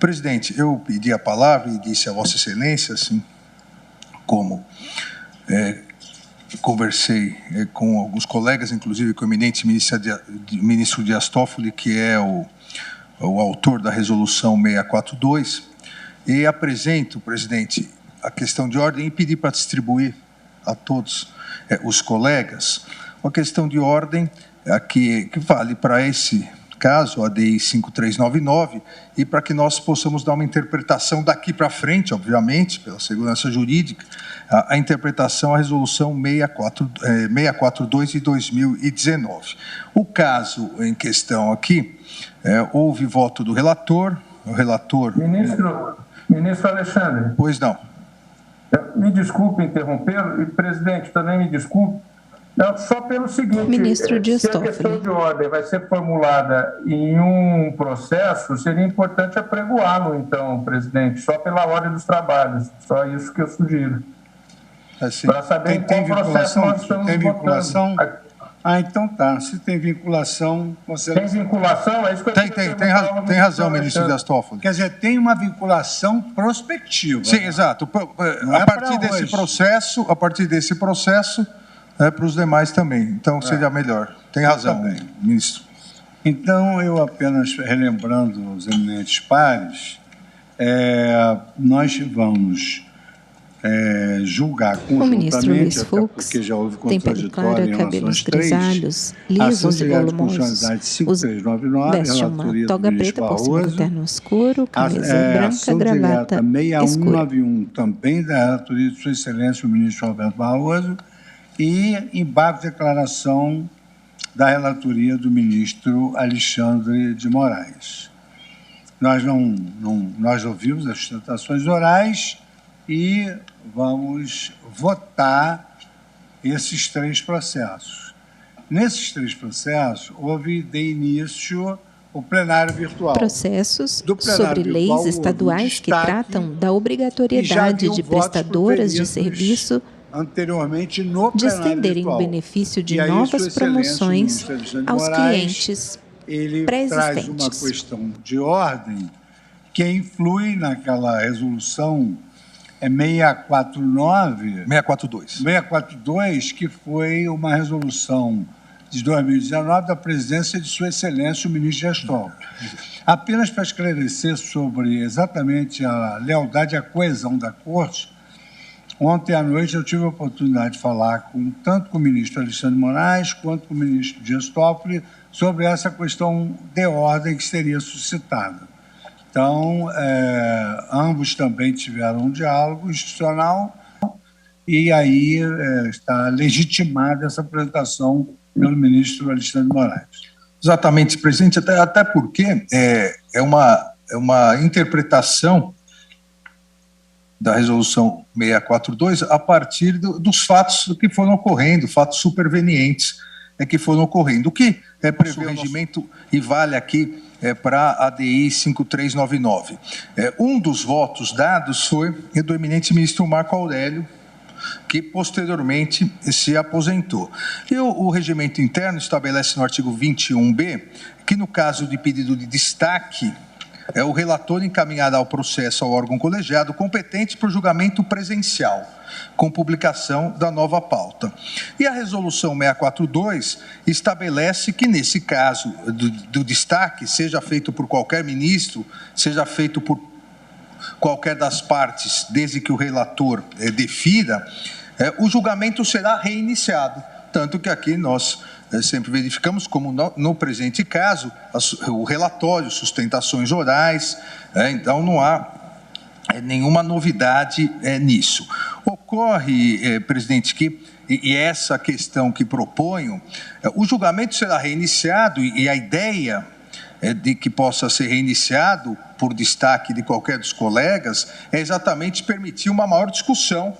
Presidente, eu pedi a palavra e disse a Vossa Excelência, assim, como conversei com alguns colegas, inclusive com o eminente ministro Dias Toffoli, que é o autor da resolução 642, e apresento, presidente, a questão de ordem e pedir para distribuir a todos os colegas uma questão de ordem que vale para esse caso, a DI 5399, e para que nós possamos dar uma interpretação daqui para frente, obviamente, pela segurança jurídica, a interpretação à resolução 642 de 2019. O caso em questão aqui, houve voto do relator, o relator... Ministro Alexandre. Pois não. Me desculpe interrompê-lo, e, presidente, também me desculpe. Não, só pelo seguinte, Ministro Dias se a questão de ordem vai ser formulada em um processo, seria importante apregoá-lo, então, presidente, só pela ordem dos trabalhos. Só isso que eu sugiro. Assim, para saber tem qual processo nós estamos tem vinculação? votando. Então tá. Se tem vinculação... Você... Tem vinculação? É isso que eu tem razão, ministro Dias Toffoli. Quer dizer, tem uma vinculação prospectiva. Sim, né? Exato. A partir desse processo, para os demais também. Então, seria melhor. Tem razão, ministro. Então, eu apenas relembrando os eminentes pares, nós vamos julgar o ministro Luiz conjuntamente, Fux porque já houve tem pele contraditório clara, em cabelos relação às grisalhos, três, lisos e a volumosos, veste uma toga preta por cima do terno escuro, camisa branca, gravata 6191, também da relatoria de Sua Excelência, o ministro Roberto Barroso, e embargo de declaração da relatoria do ministro Alexandre de Moraes. Nós ouvimos as sustentações orais e vamos votar esses três processos. Nesses três processos, houve de início o plenário virtual. Processos sobre leis estaduais que tratam da obrigatoriedade de prestadoras de serviço anteriormente no de estenderem o benefício de novas promoções aos clientes ele pré-existentes. Traz uma questão de ordem que influi naquela resolução 642, que foi uma resolução de 2019 da presidência de Sua Excelência, o ministro Dias Toffoli. Apenas para esclarecer sobre exatamente a lealdade e a coesão da Corte, ontem à noite eu tive a oportunidade de falar tanto com o ministro Alexandre de Moraes quanto com o ministro Dias Toffoli sobre essa questão de ordem que seria suscitada. Então, ambos também tiveram um diálogo institucional e aí está legitimada essa apresentação pelo ministro Alexandre de Moraes. Exatamente, presidente, até porque é uma interpretação da resolução 642 a partir dos fatos que foram ocorrendo, fatos supervenientes que foram ocorrendo. O que prevê o regimento e vale aqui para a DI 5399. Um dos votos dados foi do eminente ministro Marco Aurélio, que posteriormente se aposentou. E o regimento interno estabelece no artigo 21b que, no caso de pedido de destaque, o relator encaminhará o processo ao órgão colegiado competente para o julgamento presencial, com publicação da nova pauta. E a resolução 642 estabelece que, nesse caso do destaque, seja feito por qualquer ministro, seja feito por qualquer das partes, desde que o relator defina, o julgamento será reiniciado. Tanto que aqui nós sempre verificamos, como no presente caso, o relatório, sustentações orais, então não há nenhuma novidade nisso. Ocorre, presidente, que, e essa questão que proponho, o julgamento será reiniciado e a ideia de que possa ser reiniciado por destaque de qualquer dos colegas é exatamente permitir uma maior discussão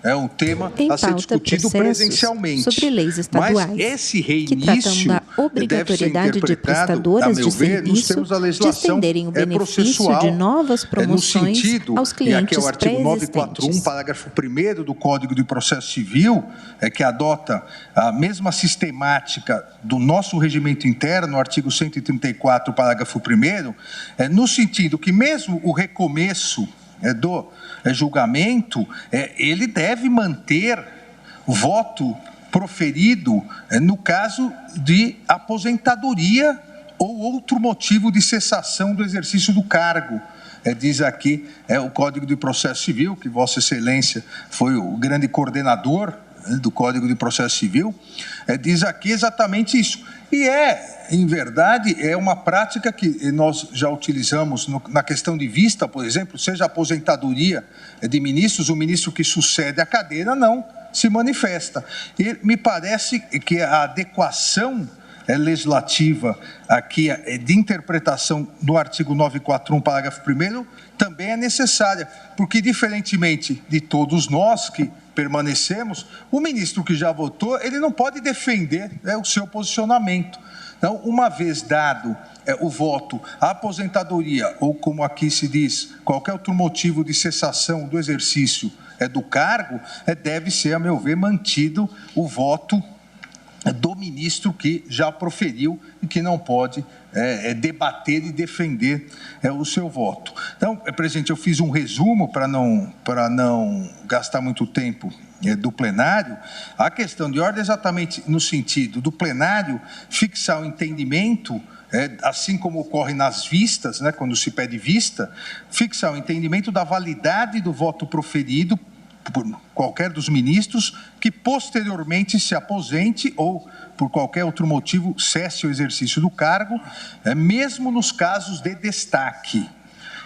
é um tema em a ser discutido presencialmente. Sobre leis estaduais, mas esse reinício que tratam da obrigatoriedade de prestadoras de serviço de estenderem o benefício de novas promoções aos clientes e aqui é o artigo 941, parágrafo 1º do Código de Processo Civil, que adota a mesma sistemática do nosso regimento interno, artigo 134, parágrafo 1º, no sentido que mesmo o recomeço do julgamento, ele deve manter voto proferido no caso de aposentadoria ou outro motivo de cessação do exercício do cargo. Diz aqui o Código de Processo Civil, que Vossa Excelência foi o grande coordenador do Código de Processo Civil, diz aqui exatamente isso. E em verdade, é uma prática que nós já utilizamos na questão de vista, por exemplo, seja a aposentadoria de ministros, o ministro que sucede à cadeira não se manifesta. E me parece que a adequação legislativa aqui de interpretação do artigo 941, parágrafo 1º, também é necessária, porque diferentemente de todos nós que permanecemos, o ministro que já votou, ele não pode defender o seu posicionamento. Então, uma vez dado o voto, a aposentadoria, ou como aqui se diz, qualquer outro motivo de cessação do exercício do cargo, deve ser, a meu ver, mantido o voto do ministro que já proferiu e que não pode debater e defender o seu voto. Então, presidente, eu fiz um resumo para não gastar muito tempo do plenário. A questão de ordem é exatamente no sentido do plenário fixar o entendimento, assim como ocorre nas vistas, quando se pede vista, fixar o entendimento da validade do voto proferido por qualquer dos ministros que posteriormente se aposente ou, por qualquer outro motivo, cesse o exercício do cargo, mesmo nos casos de destaque.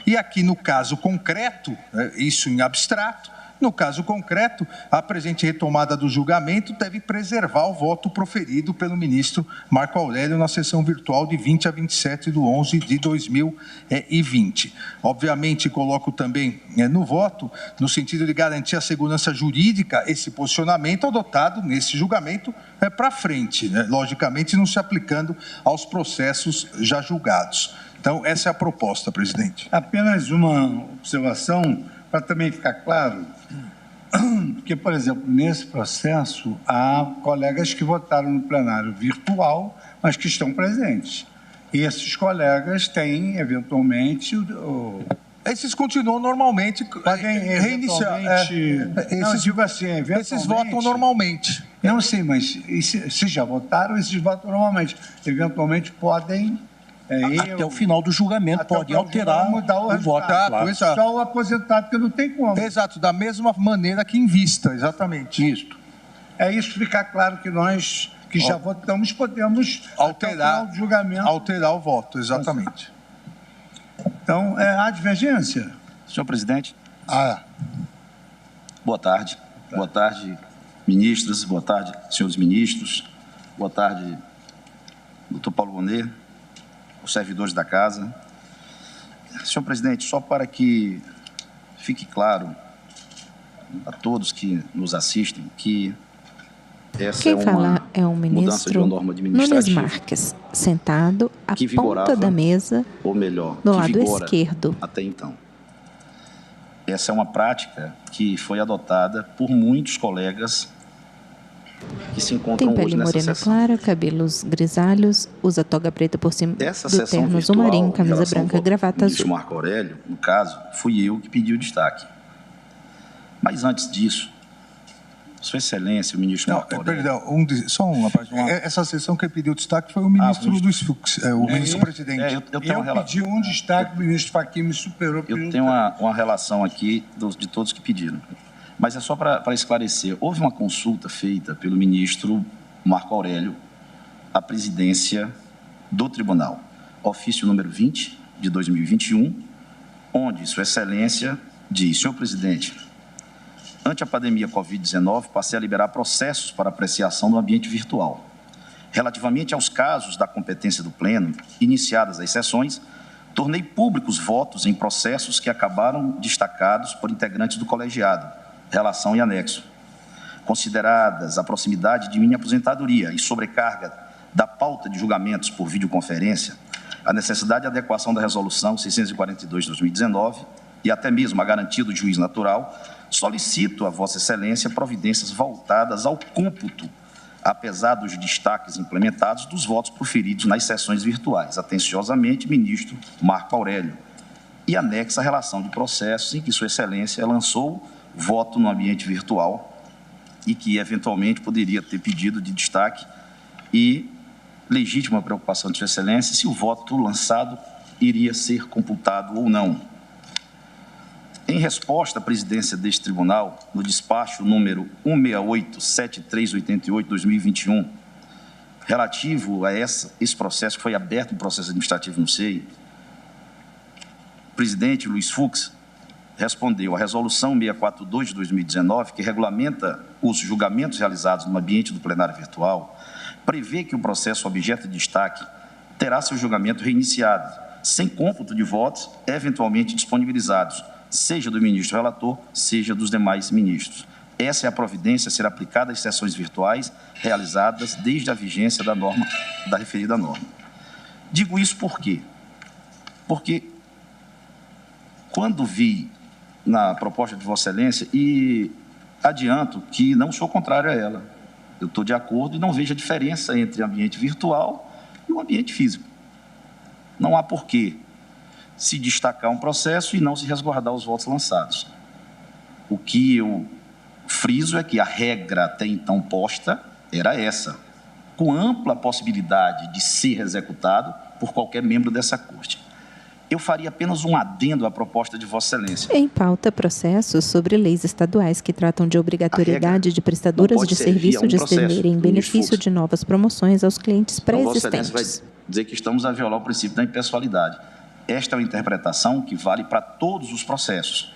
E aqui, no caso concreto, isso em abstrato, no caso concreto, a presente retomada do julgamento deve preservar o voto proferido pelo ministro Marco Aurélio na sessão virtual de 20 a 27 de 11 de 2020. Obviamente, coloco também no voto, no sentido de garantir a segurança jurídica, esse posicionamento adotado nesse julgamento para frente, logicamente não se aplicando aos processos já julgados. Então, essa é a proposta, presidente. Apenas uma observação, para também ficar claro, porque, por exemplo, nesse processo, há colegas que votaram no plenário virtual, mas que estão presentes. E esses colegas têm, eventualmente... Esses continuam normalmente, podem reiniciar. Não, digo assim, esses votam normalmente. Não sei, mas se já votaram, esses votam normalmente. Eventualmente podem... até o final do julgamento pode alterar mudar o voto. Claro. Só o aposentado, que não tem como. Exato, da mesma maneira que em vista, exatamente. Isso. É isso ficar claro que nós, que já votamos, podemos alterar o julgamento. Alterar o voto, exatamente. Então, há divergência? Senhor presidente. Boa tarde. Boa tarde, ministras. Boa tarde, senhores ministros. Boa tarde, doutor Paulo Bonet, os servidores da casa. Senhor presidente, só para que fique claro a todos que nos assistem que essa Quem fala é o ministro Nunes Marques, sentado à ponta da mesa, ou melhor, do lado esquerdo. Até então. Essa é uma prática que foi adotada por muitos colegas que se encontram hoje nessa sessão. Tem pele morena clara, cabelos grisalhos, usa toga preta por cima do terno azul marinho, camisa branca, gravata azul. O Marco Aurélio, no caso, fui eu que pedi o destaque. Mas antes disso, Sua Excelência, o ministro Marco Aurélio... Perdão, só uma parte. Essa sessão que pediu destaque foi o ministro o ministro-presidente. Eu pedi um destaque, o ministro Fachin me superou. Eu tenho uma relação aqui de todos que pediram. Mas é só para esclarecer. Houve uma consulta feita pelo ministro Marco Aurélio à presidência do tribunal, ofício número 20 de 2021, onde Sua Excelência diz: senhor presidente, ante a pandemia Covid-19, passei a liberar processos para apreciação no ambiente virtual. Relativamente aos casos da competência do Pleno, iniciadas as sessões, tornei públicos votos em processos que acabaram destacados por integrantes do colegiado, relação e anexo. consideradas a proximidade de minha aposentadoria e sobrecarga da pauta de julgamentos por videoconferência, a necessidade de adequação da Resolução 642 de 2019 e até mesmo a garantia do juiz natural, solicito a Vossa Excelência providências voltadas ao cômputo, apesar dos destaques implementados, dos votos proferidos nas sessões virtuais. Atenciosamente, ministro Marco Aurélio. E anexa a relação de processos em que Sua Excelência lançou voto no ambiente virtual e que, eventualmente, poderia ter pedido de destaque e legítima preocupação de Sua Excelência se o voto lançado iria ser computado ou não. Em resposta à presidência deste tribunal, no despacho número 168-7388-2021, relativo a esse processo, que foi aberto um processo administrativo no SEI, o presidente Luiz Fux respondeu à Resolução 642 de 2019, que regulamenta os julgamentos realizados no ambiente do plenário virtual, prevê que o processo objeto de destaque terá seu julgamento reiniciado, sem cômputo de votos eventualmente disponibilizados, seja do ministro relator, seja dos demais ministros. Essa é a providência a ser aplicada às sessões virtuais realizadas desde a vigência da norma, da referida norma. Digo isso por quê? Porque quando vi na proposta de Vossa Excelência, e adianto que não sou contrário a ela, eu estou de acordo e não vejo a diferença entre o ambiente virtual e o ambiente físico. Não há porquê se destacar um processo e não se resguardar os votos lançados. O que eu friso é que a regra até então posta era essa, com ampla possibilidade de ser executado por qualquer membro dessa Corte. Eu faria apenas um adendo à proposta de Vossa Excelência. Em pauta, processos sobre leis estaduais que tratam de obrigatoriedade de prestadoras de serviço de estenderem benefício de novas promoções aos clientes pré-existentes. Vossa Excelência vai dizer que estamos a violar o princípio da impessoalidade. Esta é uma interpretação que vale para todos os processos.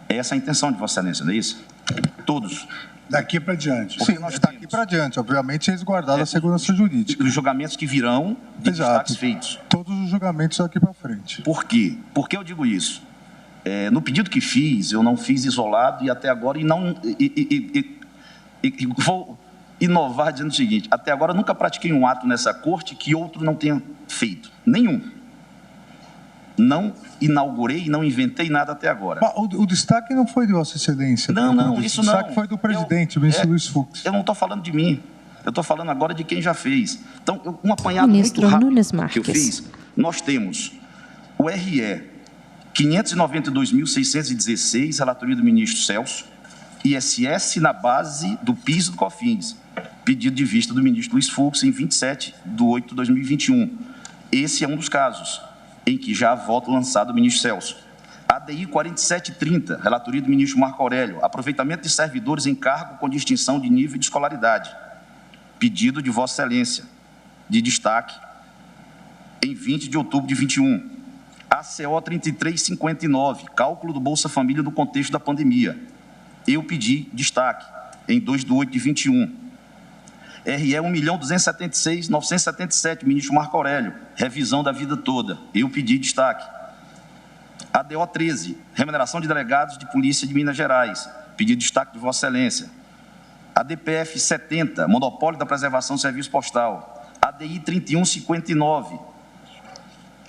Essa é a intenção de Vossa Excelência, não é isso? Todos. Daqui para diante. Sim, daqui para diante, obviamente, resguardada a segurança jurídica. Os julgamentos que virão de destaques feitos. Todos os julgamentos daqui para frente. Por quê? Por que eu digo isso? No pedido que fiz, eu não fiz isolado e até agora, vou inovar dizendo o seguinte, até agora eu nunca pratiquei um ato nessa Corte que outro não tenha feito. Nenhum. Não inaugurei e não inventei nada até agora. O destaque não foi de Vossa Excelência. Não, isso não. O destaque foi do presidente, o ministro Luiz Fux. Eu não estou falando de mim. Eu estou falando agora de quem já fez. Então, um apanhado ministro muito rápido Nunes Marques. que eu fiz. Nós temos o RE 592.616, relatoria do ministro Celso, ISS na base do PIS e do COFINS, pedido de vista do ministro Luiz Fux em 27/8/2021. Esse é um dos casos em que já há voto lançado do ministro Celso. ADI 4730, relatoria do ministro Marco Aurélio, aproveitamento de servidores em cargo com distinção de nível de escolaridade. Pedido de Vossa Excelência, de destaque, em 20 de outubro de 21. ACO 3359, cálculo do Bolsa Família no contexto da pandemia. Eu pedi destaque, em 2/8/21. RE 1.276.977, ministro Marco Aurélio, revisão da vida toda. Eu pedi destaque. ADO 13, remuneração de delegados de polícia de Minas Gerais. Pedi destaque de Vossa Excelência. ADPF 70, monopólio da preservação do serviço postal. ADI 3159,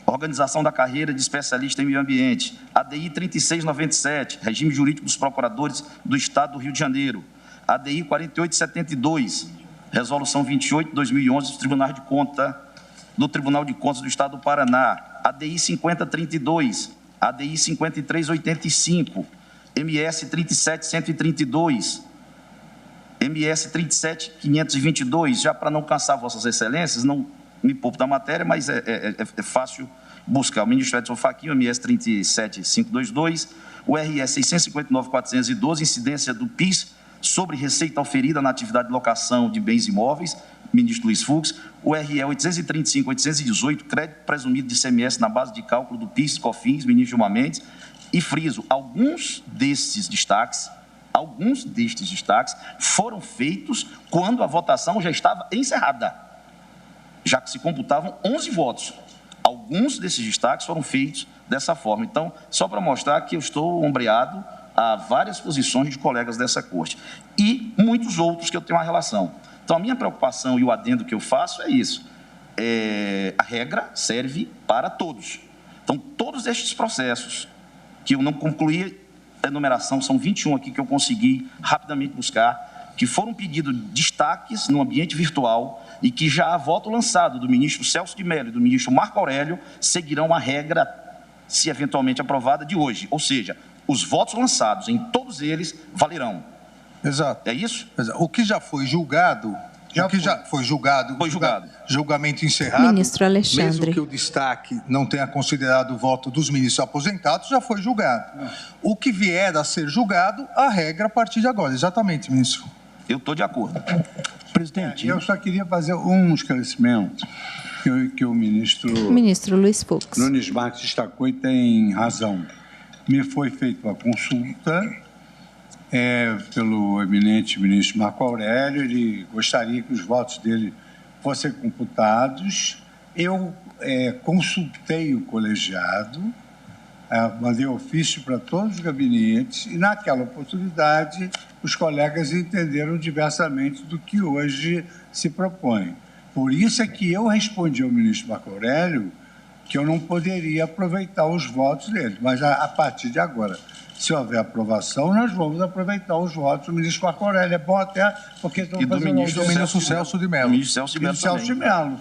organização da carreira de especialista em meio ambiente. ADI 3697, regime jurídico dos procuradores do Estado do Rio de Janeiro. ADI 4872, Resolução 28/2011 do Tribunal de Contas do Estado do Paraná, ADI 5032, ADI 5385, MS 37132, MS 37522, já para não cansar Vossas Excelências, não me poupo da matéria, mas é fácil buscar. O ministro Edson Fachin, MS 37522, o RS 659.412, incidência do PIS sobre receita oferida na atividade de locação de bens imóveis, ministro Luiz Fux, o RE 835.818, crédito presumido de ICMS na base de cálculo do PIS e COFINS, ministro Gilmar Mendes, e friso, alguns destes destaques foram feitos quando a votação já estava encerrada, já que se computavam 11 votos. Alguns desses destaques foram feitos dessa forma. Então, só para mostrar que eu estou ombreado a várias posições de colegas dessa corte e muitos outros que eu tenho uma relação. Então, a minha preocupação e o adendo que eu faço é isso. A regra serve para todos. Então, todos estes processos que eu não concluí a enumeração, são 21 aqui que eu consegui rapidamente buscar, que foram pedidos destaques no ambiente virtual e que já há voto lançado do ministro Celso de Mello e do ministro Marco Aurélio, seguirão a regra, se eventualmente aprovada, de hoje. Ou seja, os votos lançados em todos eles valerão. Exato. É isso? Exato. O que já foi julgado... Foi julgado. Julgamento encerrado. Ministro Alexandre. Mesmo que o destaque não tenha considerado o voto dos ministros aposentados, já foi julgado. O que vier a ser julgado, a regra a partir de agora. Exatamente, ministro. Eu estou de acordo. Presidente, eu só queria fazer um esclarecimento que o ministro Luiz Fux Nunes Marques destacou e tem razão. Me foi feita uma consulta pelo eminente ministro Marco Aurélio. Ele gostaria que os votos dele fossem computados. Eu consultei o colegiado, mandei ofício para todos os gabinetes e, naquela oportunidade, os colegas entenderam diversamente do que hoje se propõe. Por isso é que eu respondi ao ministro Marco Aurélio que eu não poderia aproveitar os votos dele, mas a partir de agora, se houver aprovação, nós vamos aproveitar os votos do ministro Marco Aurélio. É bom até porque estão fazendo... Do ministro Celso de Mello. Ministro Celso de Mello.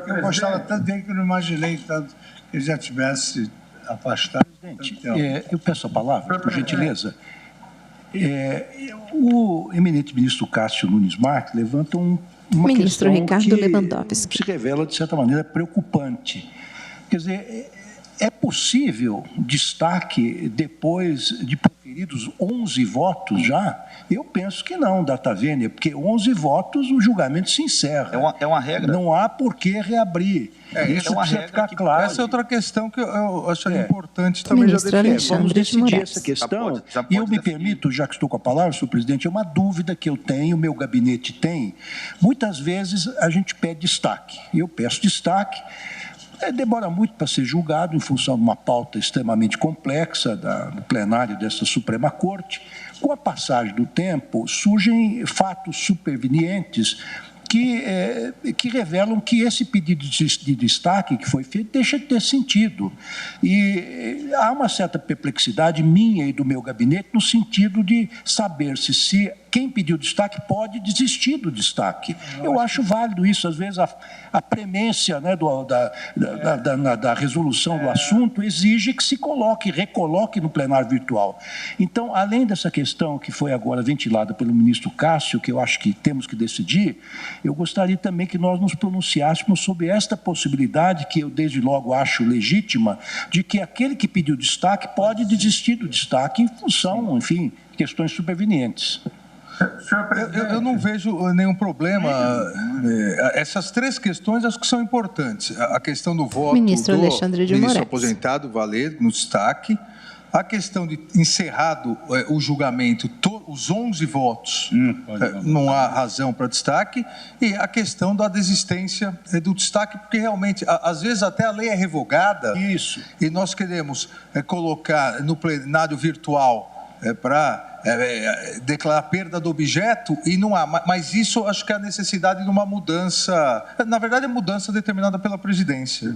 Eu gostava tanto dele que eu não imaginei tanto que ele já tivesse afastado. Presidente, eu peço a palavra, por gentileza. O eminente ministro Cássio Nunes Marques levanta uma ministro questão Ricardo que Lewandowski se revela, de certa maneira, preocupante. Quer dizer, é possível destaque depois de proferidos 11 votos já? Eu penso que não, data vênia, porque 11 votos o julgamento se encerra. É uma regra. Não há por que reabrir. Isso precisa ficar claro. Essa é outra questão que eu acho importante também ministro já Alexandre Vamos decidir de essa questão. Já pode E eu me permito, já que estou com a palavra, senhor presidente, é uma dúvida que eu tenho, o meu gabinete tem. Muitas vezes a gente pede destaque. Eu peço destaque. Demora muito para ser julgado em função de uma pauta extremamente complexa do plenário dessa Suprema Corte. Com a passagem do tempo, surgem fatos supervenientes que revelam que esse pedido de destaque que foi feito deixa de ter sentido. E há uma certa perplexidade minha e do meu gabinete no sentido de saber se quem pediu destaque pode desistir do destaque. Eu acho válido isso. Às vezes a premência, né, da resolução do assunto exige que se recoloque no plenário virtual. Então, além dessa questão que foi agora ventilada pelo ministro Cássio, que eu acho que temos que decidir, eu gostaria também que nós nos pronunciássemos sobre esta possibilidade, que eu desde logo acho legítima, de que aquele que pediu destaque pode desistir do destaque em função, enfim, questões supervenientes. Eu não vejo nenhum problema. Essas três questões acho que são importantes. A questão do voto ministro do Alexandre de ministro Moraes. aposentado valer no destaque. A questão de encerrado o julgamento, os 11 votos, não há razão para destaque. E a questão da desistência do destaque, porque realmente, às vezes até a lei é revogada. Isso. E nós queremos colocar no plenário virtual para declarar perda do objeto e não há. Mas isso acho que é a necessidade de uma mudança, na verdade é mudança determinada pela presidência.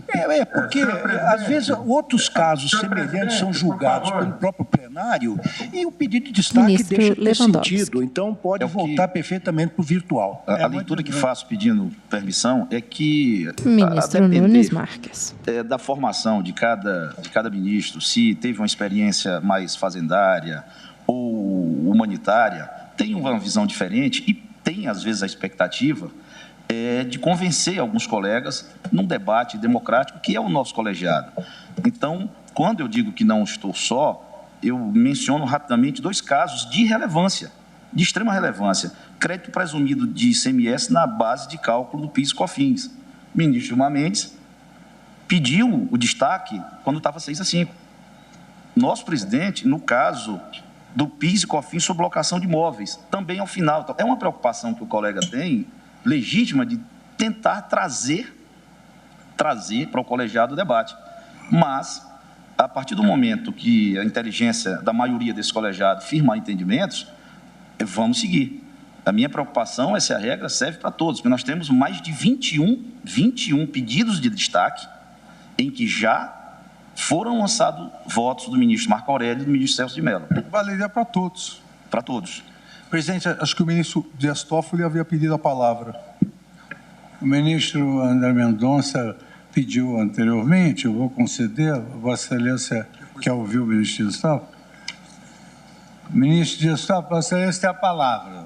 Porque às vezes outros casos semelhantes são julgados pelo próprio plenário e o pedido de destaque ministro deixa de ter Lewandowski. sentido. Então pode voltar perfeitamente para o virtual. A leitura que faço pedindo permissão é que... Ministro Nunes Marques. Da formação de cada ministro, se teve uma experiência mais fazendária ou humanitária, tem uma visão diferente e tem, às vezes, a expectativa de convencer alguns colegas num debate democrático que é o nosso colegiado. Então, quando eu digo que não estou só, eu menciono rapidamente 2 casos de relevância, de extrema relevância. Crédito presumido de ICMS na base de cálculo do PIS e COFINS. O ministro Gilmar Mendes pediu o destaque quando estava 6-5. Nosso presidente, no caso do PIS e COFINS sobre locação de imóveis, também ao final. Então, é uma preocupação que o colega tem, legítima, de tentar trazer para o colegiado o debate. Mas a partir do momento que a inteligência da maioria desse colegiado firmar entendimentos, vamos seguir. A minha preocupação é se a regra serve para todos, porque nós temos mais de 21 pedidos de destaque em que já foram lançados votos do ministro Marco Aurélio e do ministro Celso de Mello. Valeria para todos. Para todos. Presidente, acho que o ministro Dias Toffoli havia pedido a palavra. O ministro André Mendonça pediu anteriormente, eu vou conceder. Vossa Excelência quer ouvir o ministro Dias Toffoli? Ministro Dias Toffoli, Vossa Excelência tem a palavra.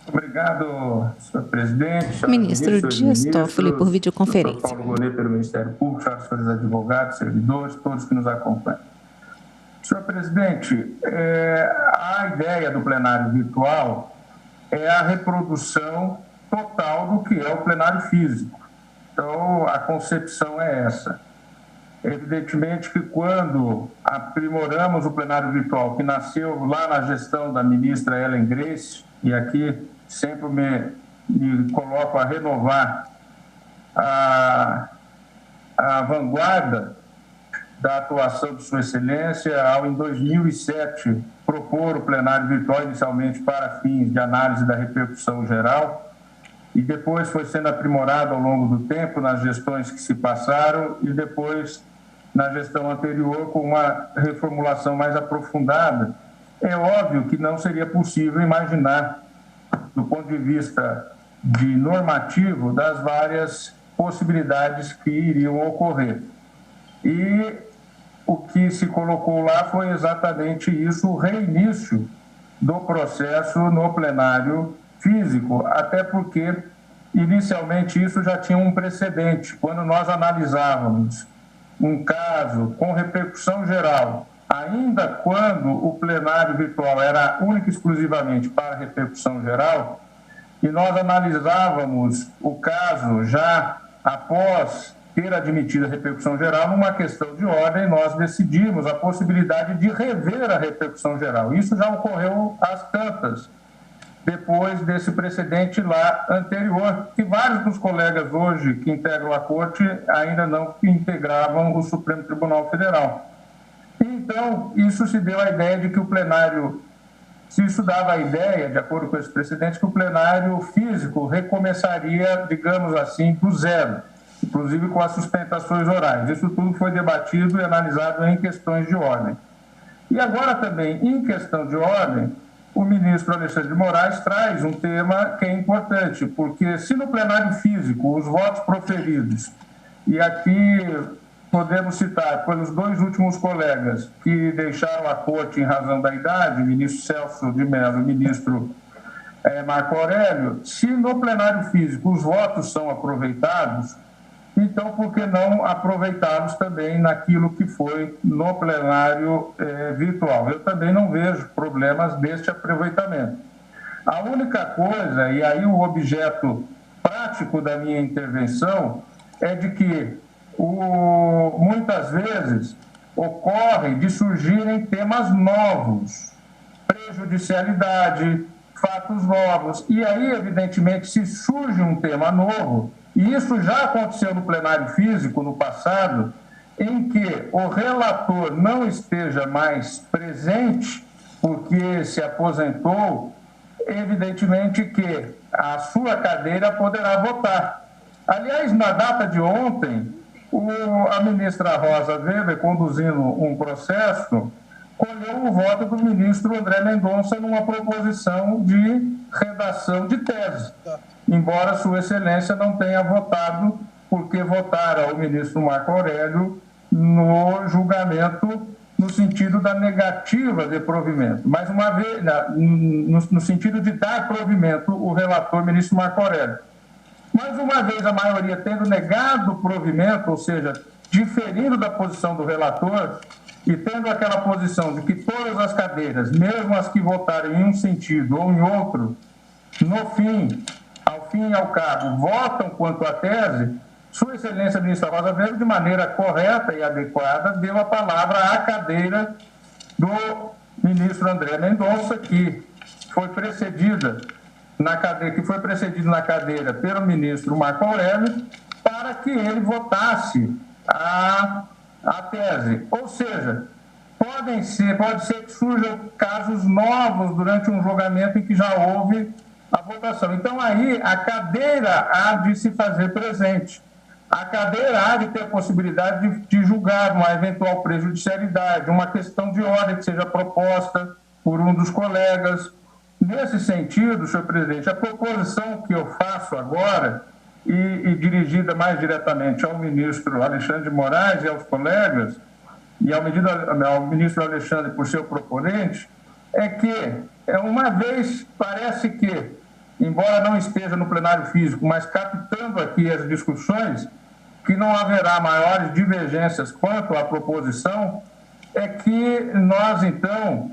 Obrigado, senhor presidente. Ministro Dias Toffoli, por videoconferência. Paulo Gonet, pelo Ministério Público, senhores advogados, servidores, todos que nos acompanham. Senhor presidente, a ideia do plenário virtual é a reprodução total do que é o plenário físico. Então, a concepção é essa. Evidentemente que quando aprimoramos o plenário virtual, que nasceu lá na gestão da ministra Ellen Grace, e aqui sempre me coloco a renovar a vanguarda da atuação de Sua Excelência, ao em 2007 propor o plenário virtual inicialmente para fins de análise da repercussão geral, e depois foi sendo aprimorado ao longo do tempo nas gestões que se passaram e depois na gestão anterior com uma reformulação mais aprofundada. É óbvio que não seria possível imaginar, do ponto de vista de normativo, das várias possibilidades que iriam ocorrer. E o que se colocou lá foi exatamente isso, o reinício do processo no plenário físico, até porque, inicialmente, isso já tinha um precedente. Quando nós analisávamos um caso com repercussão geral, ainda quando o plenário virtual era único e exclusivamente para repercussão geral, e nós analisávamos o caso já após ter admitido a repercussão geral, numa questão de ordem, nós decidimos a possibilidade de rever a repercussão geral. Isso já ocorreu às tantas, depois desse precedente lá anterior, que vários dos colegas hoje que integram a Corte ainda não integravam o Supremo Tribunal Federal. Então, isso se deu a ideia de que o plenário, se isso dava a ideia, de acordo com esse precedente, que o plenário físico recomeçaria, digamos assim, do zero, inclusive com as sustentações orais. Isso tudo foi debatido e analisado em questões de ordem. E agora também, em questão de ordem, o ministro Alexandre de Moraes traz um tema que é importante, porque se no plenário físico os votos proferidos, e aqui podemos citar pelos dois últimos colegas que deixaram a Corte em razão da idade, o ministro Celso de Mello e o ministro Marco Aurélio, se no plenário físico os votos são aproveitados, então por que não aproveitá-los também naquilo que foi no plenário virtual? Eu também não vejo problemas deste aproveitamento. A única coisa, e aí o objeto prático da minha intervenção, é de que muitas vezes ocorre de surgirem temas novos, prejudicialidade, fatos novos, e aí, evidentemente, se surge um tema novo, e isso já aconteceu no plenário físico no passado, em que o relator não esteja mais presente porque se aposentou, evidentemente que a sua cadeira poderá votar. Aliás, na data de ontem, a ministra Rosa Weber, conduzindo um processo, colheu o voto do ministro André Mendonça numa proposição de redação de tese, embora Sua Excelência não tenha votado, porque votara o ministro Marco Aurélio no julgamento no sentido da negativa de provimento, mas uma vez, no sentido de dar provimento o relator ministro Marco Aurélio. Mas uma vez a maioria tendo negado o provimento, ou seja, diferindo da posição do relator, e tendo aquela posição de que todas as cadeiras, mesmo as que votarem em um sentido ou em outro, no fim, ao fim e ao cabo, votam quanto à tese, Sua Excelência Ministra Rosa Weber, de maneira correta e adequada, deu a palavra à cadeira do ministro André Mendonça, que foi precedido na cadeira pelo ministro Marco Aurélio, para que ele votasse a tese. Ou seja, pode ser que surjam casos novos durante um julgamento em que já houve a votação. Então, aí, a cadeira há de se fazer presente. A cadeira há de ter a possibilidade de julgar uma eventual prejudicialidade, uma questão de ordem que seja proposta por um dos colegas. Nesse sentido, senhor presidente, a proposição que eu faço agora, e dirigida mais diretamente ao ministro Alexandre de Moraes e aos colegas, e ao ministro Alexandre por seu proponente, é que, uma vez, parece que, embora não esteja no plenário físico, mas captando aqui as discussões, que não haverá maiores divergências quanto à proposição, é que nós, então,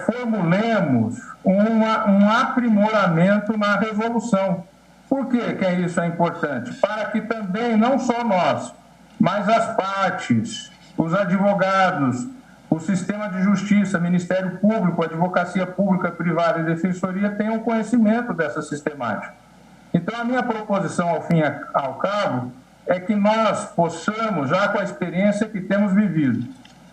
formulemos um aprimoramento na resolução. Por que isso é importante? Para que também, não só nós, mas as partes, os advogados, o sistema de justiça, Ministério Público, Advocacia Pública Privada e Defensoria tenham conhecimento dessa sistemática. Então, a minha proposição, ao fim e ao cabo, é que nós possamos, já com a experiência que temos vivido,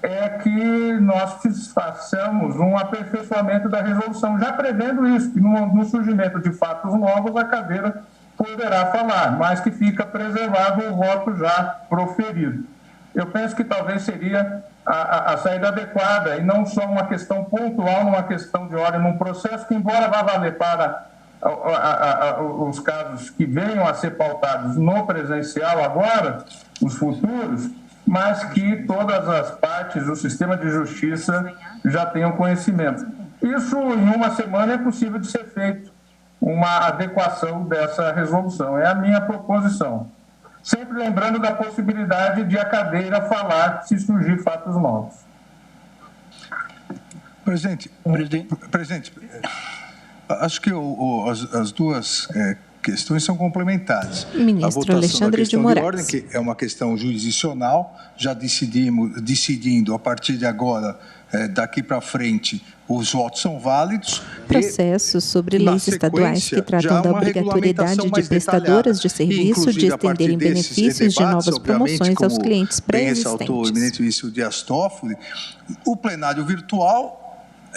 é que nós façamos um aperfeiçoamento da resolução, já prevendo isso, que no surgimento de fatos novos a cadeira poderá falar, mas que fica preservado o voto já proferido. Eu penso que talvez seria a saída adequada e não só uma questão pontual, numa questão de ordem, num processo que, embora vá valer para os casos que venham a ser pautados no presencial agora, os futuros, mas que todas as partes do sistema de justiça já tenham conhecimento. Isso, em uma semana, é possível de ser feito uma adequação dessa resolução. É a minha proposição. Sempre lembrando da possibilidade de a cadeira falar se surgir fatos novos. Presidente, acho que as duas questões são complementares. Ministro a votação Alexandre da questão de Moraes. ordem, que é uma questão jurisdicional, já decidindo a partir de agora, daqui para frente, os votos são válidos. Processos sobre leis estaduais que tratam da obrigatoriedade de prestadoras de serviço de estenderem benefícios de novas promoções aos clientes pré-existentes. Ressaltou o eminente ministro Dias Toffoli, o plenário virtual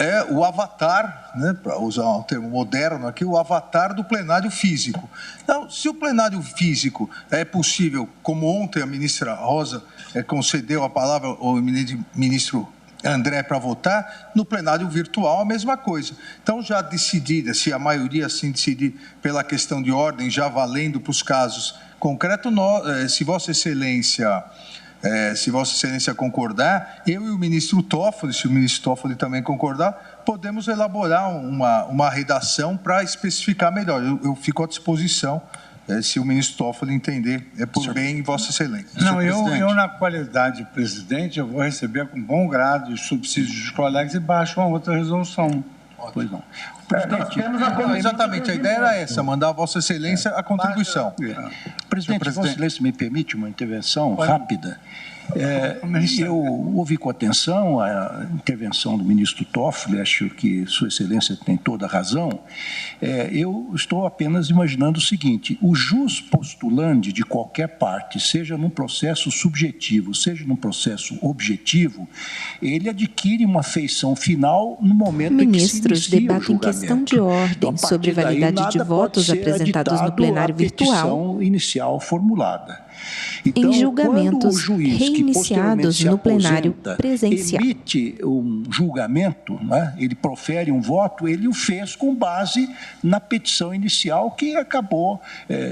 é o avatar, né, para usar um termo moderno aqui, o avatar do plenário físico. Então, se o plenário físico é possível, como ontem a ministra Rosa concedeu a palavra ao eminente ministro André para votar, no plenário virtual a mesma coisa. Então, já decidida, se a maioria assim decidir pela questão de ordem, já valendo para os casos concretos, se Vossa Excelência concordar, eu e o ministro Toffoli, se o ministro Toffoli também concordar, podemos elaborar uma redação para especificar melhor. Eu fico à disposição, se o ministro Toffoli entender, por bem, Vossa Excelência. Não, eu, na qualidade de presidente, eu vou receber com bom grado os subsídios dos colegas e baixo uma outra resolução. Pois não. Exatamente, a ideia era essa, mandar a Vossa Excelência a contribuição. Presidente, Vossa Excelência me permite uma intervenção rápida? Eu ouvi com atenção a intervenção do ministro Toffoli, acho que Sua Excelência tem toda a razão. Eu estou apenas imaginando o seguinte: o jus postulante de qualquer parte, seja num processo subjetivo, seja num processo objetivo, ele adquire uma feição final no momento em que se inicia o julgamento. Ministros debatem questão de ordem sobre validade de votos apresentados no plenário virtual. Petição inicial formulada. Então, em julgamentos reiniciados no plenário presencial. Emite um julgamento, né? Ele profere um voto, ele o fez com base na petição inicial que acabou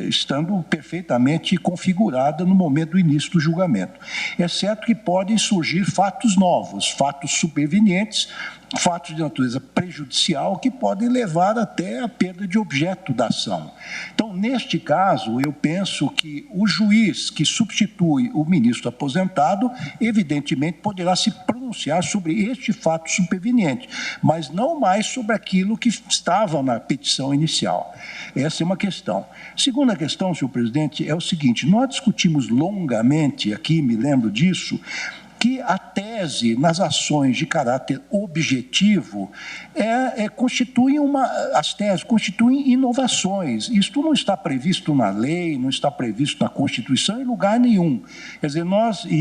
estando perfeitamente configurada no momento do início do julgamento. É certo que podem surgir fatos novos, fatos supervenientes, fatos de natureza prejudicial que podem levar até a perda de objeto da ação. Então, neste caso, eu penso que o juiz que substitui o ministro aposentado, evidentemente, poderá se pronunciar sobre este fato superveniente, mas não mais sobre aquilo que estava na petição inicial. Essa é uma questão. Segunda questão, senhor presidente, é o seguinte: nós discutimos longamente aqui, me lembro disso, que a tese, nas ações de caráter objetivo, as teses constituem inovações. Isto não está previsto na lei, não está previsto na Constituição, em lugar nenhum. Quer dizer,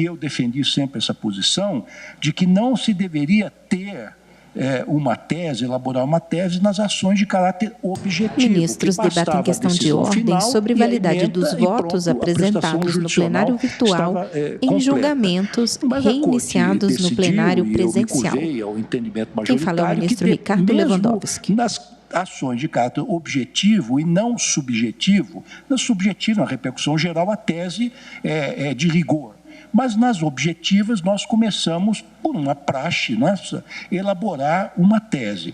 eu defendi sempre essa posição de que não se deveria ter elaborar uma tese nas ações de caráter objetivo. Ministros debatem questão de ordem sobre validade dos votos apresentados no plenário virtual em julgamentos reiniciados no plenário presencial. Quem fala é o ministro Ricardo Lewandowski. Nas ações de caráter objetivo e não subjetivo, na repercussão geral, a tese é de rigor. Mas nas objetivas nós começamos, por uma praxe nossa, elaborar uma tese.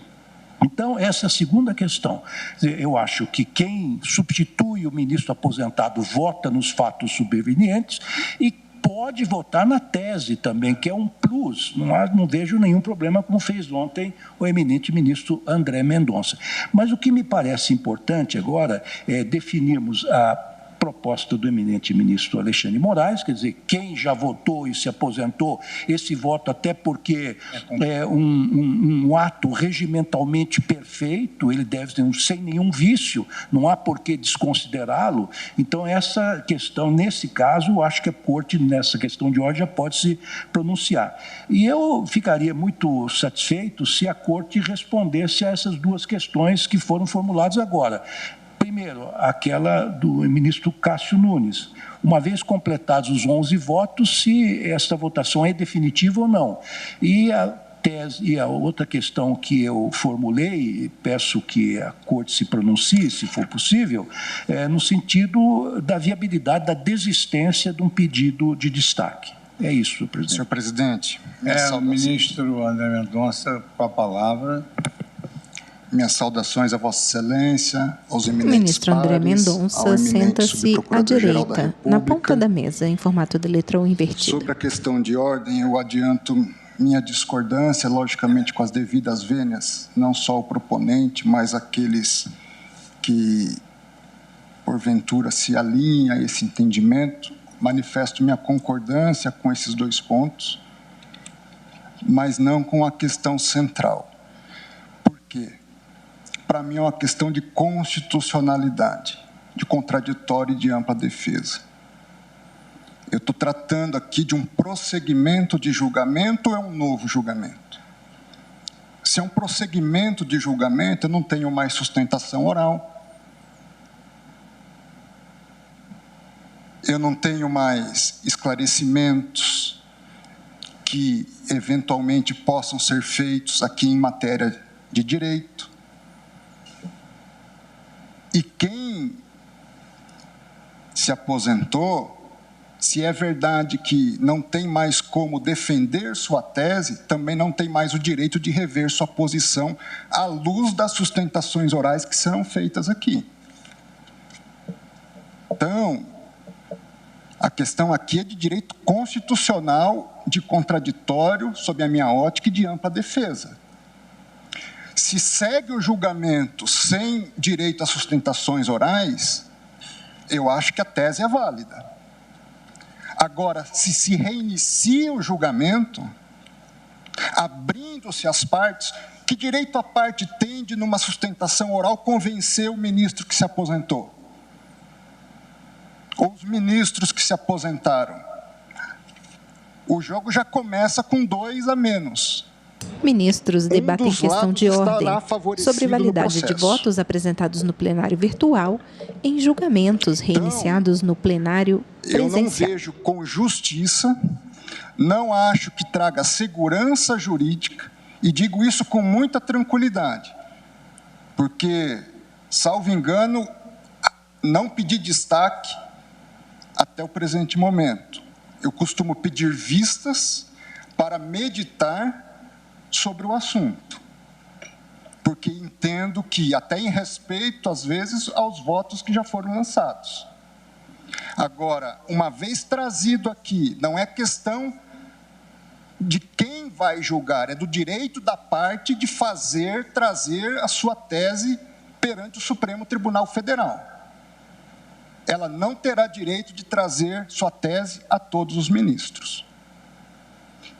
Então, essa é a segunda questão. Eu acho que quem substitui o ministro aposentado vota nos fatos supervenientes e pode votar na tese também, que é um plus. Não vejo nenhum problema, como fez ontem o eminente ministro André Mendonça. Mas o que me parece importante agora é definirmos a proposta do eminente ministro Alexandre Moraes, quer dizer, quem já votou e se aposentou, esse voto até porque é um ato regimentalmente perfeito, ele deve ter sem nenhum vício, não há por que desconsiderá-lo. Então, essa questão, nesse caso, eu acho que a Corte, nessa questão de ordem, já pode se pronunciar. E eu ficaria muito satisfeito se a Corte respondesse a essas duas questões que foram formuladas agora. Primeiro, aquela do ministro Cássio Nunes. Uma vez completados os 11 votos, se esta votação é definitiva ou não. E a outra questão que eu formulei, peço que a Corte se pronuncie, se for possível, no sentido da viabilidade da desistência de um pedido de destaque. É isso, presidente. Senhor presidente. O ministro André Mendonça, com a palavra. Minhas saudações a Vossa Excelência, aos eminentes Ministro André Mendonça senta-se à direita, na ponta da mesa, em formato de letra U invertida. Sobre a questão de ordem, eu adianto minha discordância, logicamente com as devidas vênias, não só o proponente, mas aqueles que, porventura, se alinham a esse entendimento. Manifesto minha concordância com esses dois pontos, mas não com a questão central. Por quê? Para mim é uma questão de constitucionalidade, de contraditório e de ampla defesa. Eu estou tratando aqui de um prosseguimento de julgamento ou é um novo julgamento? Se é um prosseguimento de julgamento, eu não tenho mais sustentação oral, eu não tenho mais esclarecimentos que eventualmente possam ser feitos aqui em matéria de direito. E quem se aposentou, se é verdade que não tem mais como defender sua tese, também não tem mais o direito de rever sua posição à luz das sustentações orais que serão feitas aqui. Então, a questão aqui é de direito constitucional, de contraditório, sob a minha ótica, e de ampla defesa. Se segue o julgamento sem direito a sustentações orais, eu acho que a tese é válida. Agora, se reinicia o julgamento, abrindo-se as partes, que direito a parte tem de, numa sustentação oral, convencer o ministro que se aposentou? Ou os ministros que se aposentaram? O jogo já começa com 2 a menos. Ministros debatem questão de ordem sobre validade de votos apresentados no plenário virtual em julgamentos reiniciados no plenário presencial. Eu não vejo com justiça, não acho que traga segurança jurídica, e digo isso com muita tranquilidade, porque, salvo engano, não pedi destaque até o presente momento. Eu costumo pedir vistas para meditar sobre o assunto, porque entendo que, até em respeito, às vezes, aos votos que já foram lançados. Agora, uma vez trazido aqui, não é questão de quem vai julgar, é do direito da parte de trazer a sua tese perante o Supremo Tribunal Federal. Ela não terá direito de trazer sua tese a todos os ministros.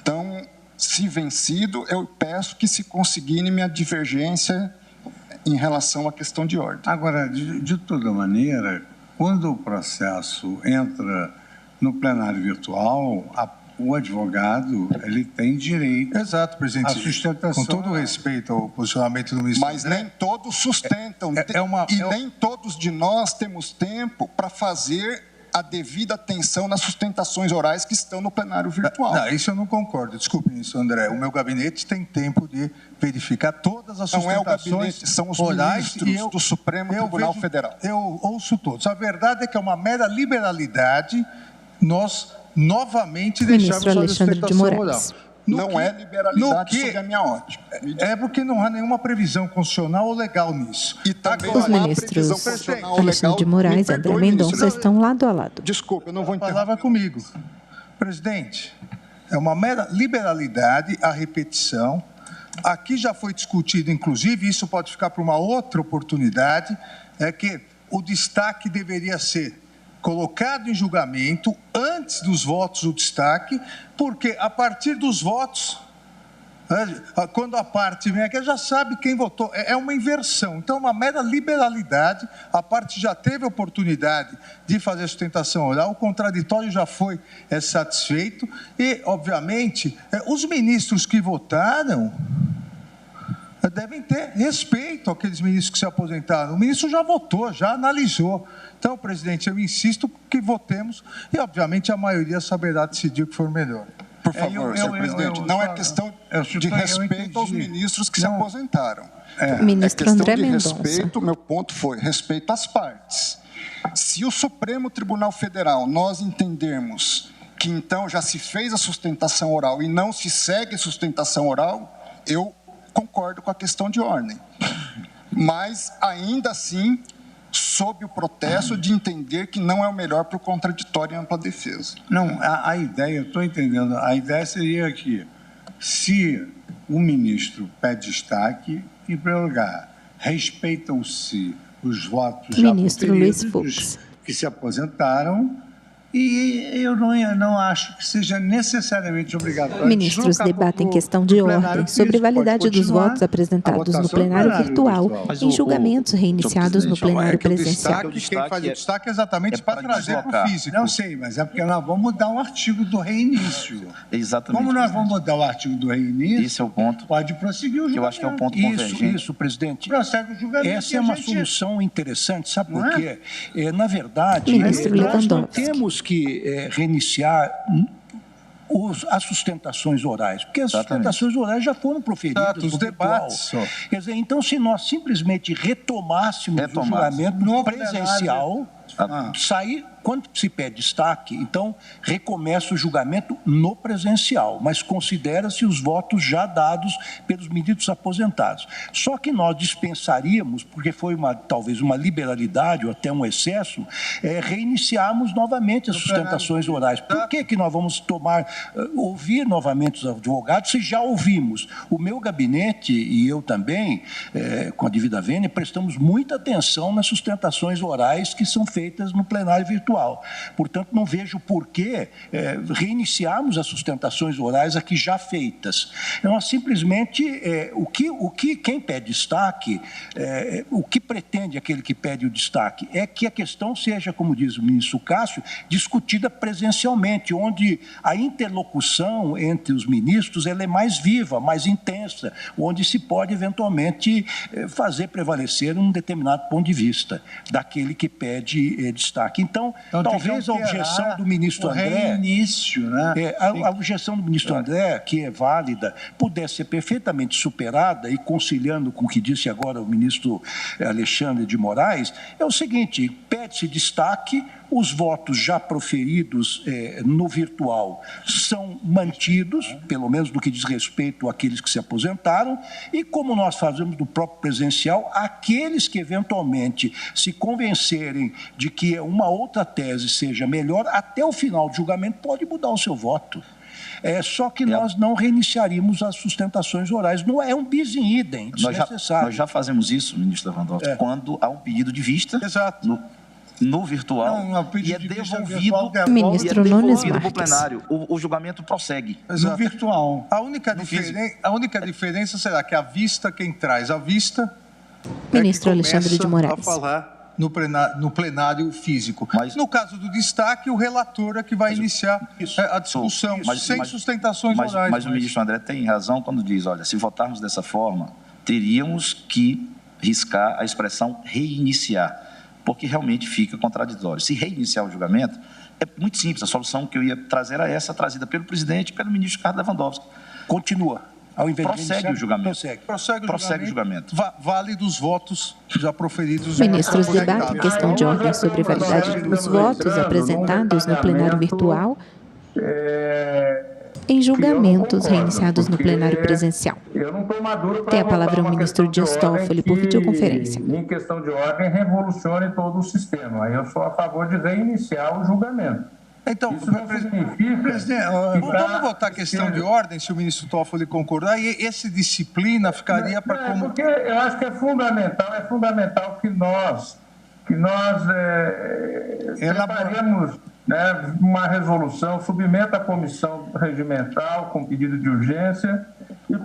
Então, se vencido, eu peço que se consigne minha divergência em relação à questão de ordem. Agora, de toda maneira, quando o processo entra no plenário virtual, o advogado ele tem direito. Exato, presidente. A sustentação. Com todo respeito ao posicionamento do ministro. Mas nem todos sustentam. Nem todos de nós temos tempo para fazer a devida atenção nas sustentações orais que estão no plenário virtual. Não, isso eu não concordo. Desculpe, ministro André. O meu gabinete tem tempo de verificar todas as sustentações orais. Não é o gabinete, são os ministros do Supremo Tribunal Federal. Eu ouço todos. A verdade é que é uma mera liberalidade nós novamente deixarmos a sustentação oral. Não é liberalidade sob a minha ótica. É porque não há nenhuma previsão constitucional ou legal nisso. E também os ministros Alexandre de Moraes e André Mendonça estão lado a lado. Desculpe, eu não vou interromper. Palavra comigo. Presidente, é uma mera liberalidade a repetição. Aqui já foi discutido, inclusive, isso pode ficar para uma outra oportunidade, é que o destaque deveria ser colocado em julgamento antes dos votos o destaque, porque a partir dos votos, quando a parte vem aqui, já sabe quem votou. É uma inversão. Então, uma mera liberalidade. A parte já teve oportunidade de fazer sustentação oral, o contraditório já foi satisfeito e, obviamente, os ministros que votaram devem ter respeito àqueles ministros que se aposentaram. O ministro já votou, já analisou. Então, presidente, eu insisto que votemos e, obviamente, a maioria saberá decidir o que for melhor. Por favor, senhor presidente, não é questão de respeito aos ministros que se aposentaram. Ministro André Mendonça. Respeito, meu ponto foi respeito às partes. Se o Supremo Tribunal Federal nós entendermos que, então, já se fez a sustentação oral e não se segue a sustentação oral, eu concordo com a questão de ordem. Mas, ainda assim, sob o protesto de entender que não é o melhor para o contraditório e ampla defesa. Não, a ideia, eu estou entendendo, a ideia seria que, se o ministro pede destaque, em primeiro lugar, respeitam-se os votos já proferidos que se aposentaram, e eu não acho que seja necessariamente obrigatório. Ministros debatem questão de ordem sobre validade dos votos apresentados no plenário virtual em julgamentos reiniciados no plenário presencial. Quem faz o destaque é exatamente para trazer para o físico. Não sei, mas é porque nós vamos mudar o artigo do reinício. Exatamente. Como nós vamos mudar o artigo do reinício, esse é o ponto. Pode prosseguir o julgamento. Eu acho que é o ponto convergente. Isso, presidente. Prossegue o julgamento. Essa é uma solução interessante, sabe por quê? Na verdade, Ministro nós não temos que reiniciar as sustentações orais, porque as sustentações orais já foram proferidas os debates. Quer dizer, então, se nós simplesmente retomássemos o julgamento no presencial, sair, quando se pede destaque, então recomeça o julgamento no presencial, mas considera-se os votos já dados pelos ministros aposentados. Só que nós dispensaríamos, porque foi talvez uma liberalidade ou até um excesso, reiniciarmos novamente as sustentações orais. Por que nós vamos ouvir novamente os advogados se já ouvimos? O meu gabinete e eu também, com a devida vênia, prestamos muita atenção nas sustentações orais que são feitas no plenário virtual. Portanto, não vejo por que reiniciarmos as sustentações orais aqui já feitas. Nós simplesmente, quem pede destaque, o que pretende aquele que pede o destaque é que a questão seja, como diz o ministro Cássio, discutida presencialmente, onde a interlocução entre os ministros ela é mais viva, mais intensa, onde se pode eventualmente fazer prevalecer um determinado ponto de vista daquele que pede destaque. Então talvez a objeção do ministro André, a objeção do ministro André, que é válida, pudesse ser perfeitamente superada e conciliando com o que disse agora o ministro Alexandre de Moraes, é o seguinte: pede-se destaque, os votos já proferidos no virtual são mantidos, pelo menos no que diz respeito àqueles que se aposentaram, e como nós fazemos no próprio presencial, aqueles que eventualmente se convencerem de que uma outra tese seja melhor, até o final do julgamento pode mudar o seu voto. Só que nós não reiniciaríamos as sustentações orais. Não é um bis in idem, desnecessário. Nós já fazemos isso, ministro Lewandowski, quando há um pedido de vista. Exato. no virtual e é devolvido para o plenário. O julgamento prossegue. No virtual. A única diferença será que a vista, quem traz a vista... Ministro Alexandre de Moraes. A falar no plenário físico. Mas, no caso do destaque, o relator é que vai iniciar a discussão, sem sustentações orais. Mas o ministro André tem razão quando diz, olha, se votarmos dessa forma, teríamos que riscar a expressão reiniciar, porque realmente fica contraditório. Se reiniciar o julgamento, é muito simples, a solução que eu ia trazer era essa, trazida pelo presidente e pelo ministro Ricardo Lewandowski. Continua. Ao invés prossegue o julgamento. Prossegue o julgamento. Vale dos votos já proferidos. Ministros debatem questão de ordem sobre validade dos votos apresentados no plenário virtual em julgamentos reiniciados no plenário presencial. Tem a palavra o ministro Dias Toffoli por videoconferência. Em questão de ordem, revolucione todo o sistema. Eu sou a favor de reiniciar o julgamento. Então, presidente, vamos votar a questão de ordem, se o ministro Toffoli concordar, e essa disciplina ficaria para como... Porque eu acho que é fundamental que nós elaboremos uma resolução, submeta a comissão regimental com pedido de urgência e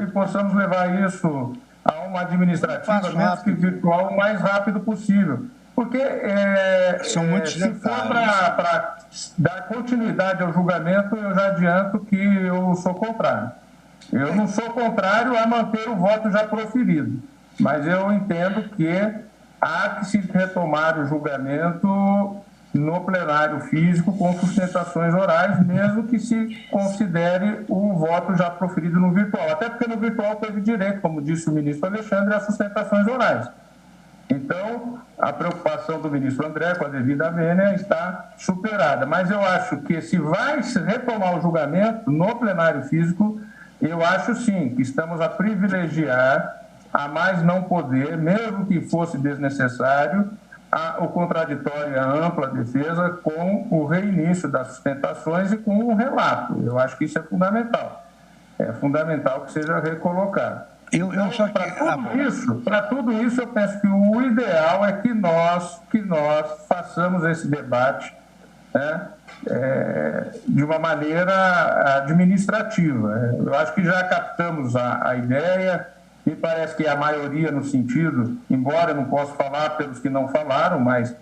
possamos levar isso a uma administrativa, mesmo que virtual, o mais rápido possível. Porque são muitos se for para dar continuidade ao julgamento, eu já adianto que eu sou contrário. Eu não sou contrário a manter o voto já proferido, mas eu entendo que há que se retomar o julgamento no plenário físico com sustentações orais, mesmo que se considere o voto já proferido no virtual. Até porque no virtual teve direito, como disse o ministro Alexandre, a sustentações orais. Então, a preocupação do ministro André com a devida vênia está superada. Mas eu acho que se vai se retomar o julgamento no plenário físico, eu acho sim que estamos a privilegiar, a mais não poder, mesmo que fosse desnecessário, o contraditório e a ampla defesa com o reinício das sustentações e com o relato. Eu acho que isso é fundamental. É fundamental que seja recolocado. Para tudo isso, eu penso que o ideal é que nós façamos esse debate de uma maneira administrativa. Eu acho que já captamos a ideia, me parece que a maioria no sentido, embora eu não possa falar pelos que não falaram, mas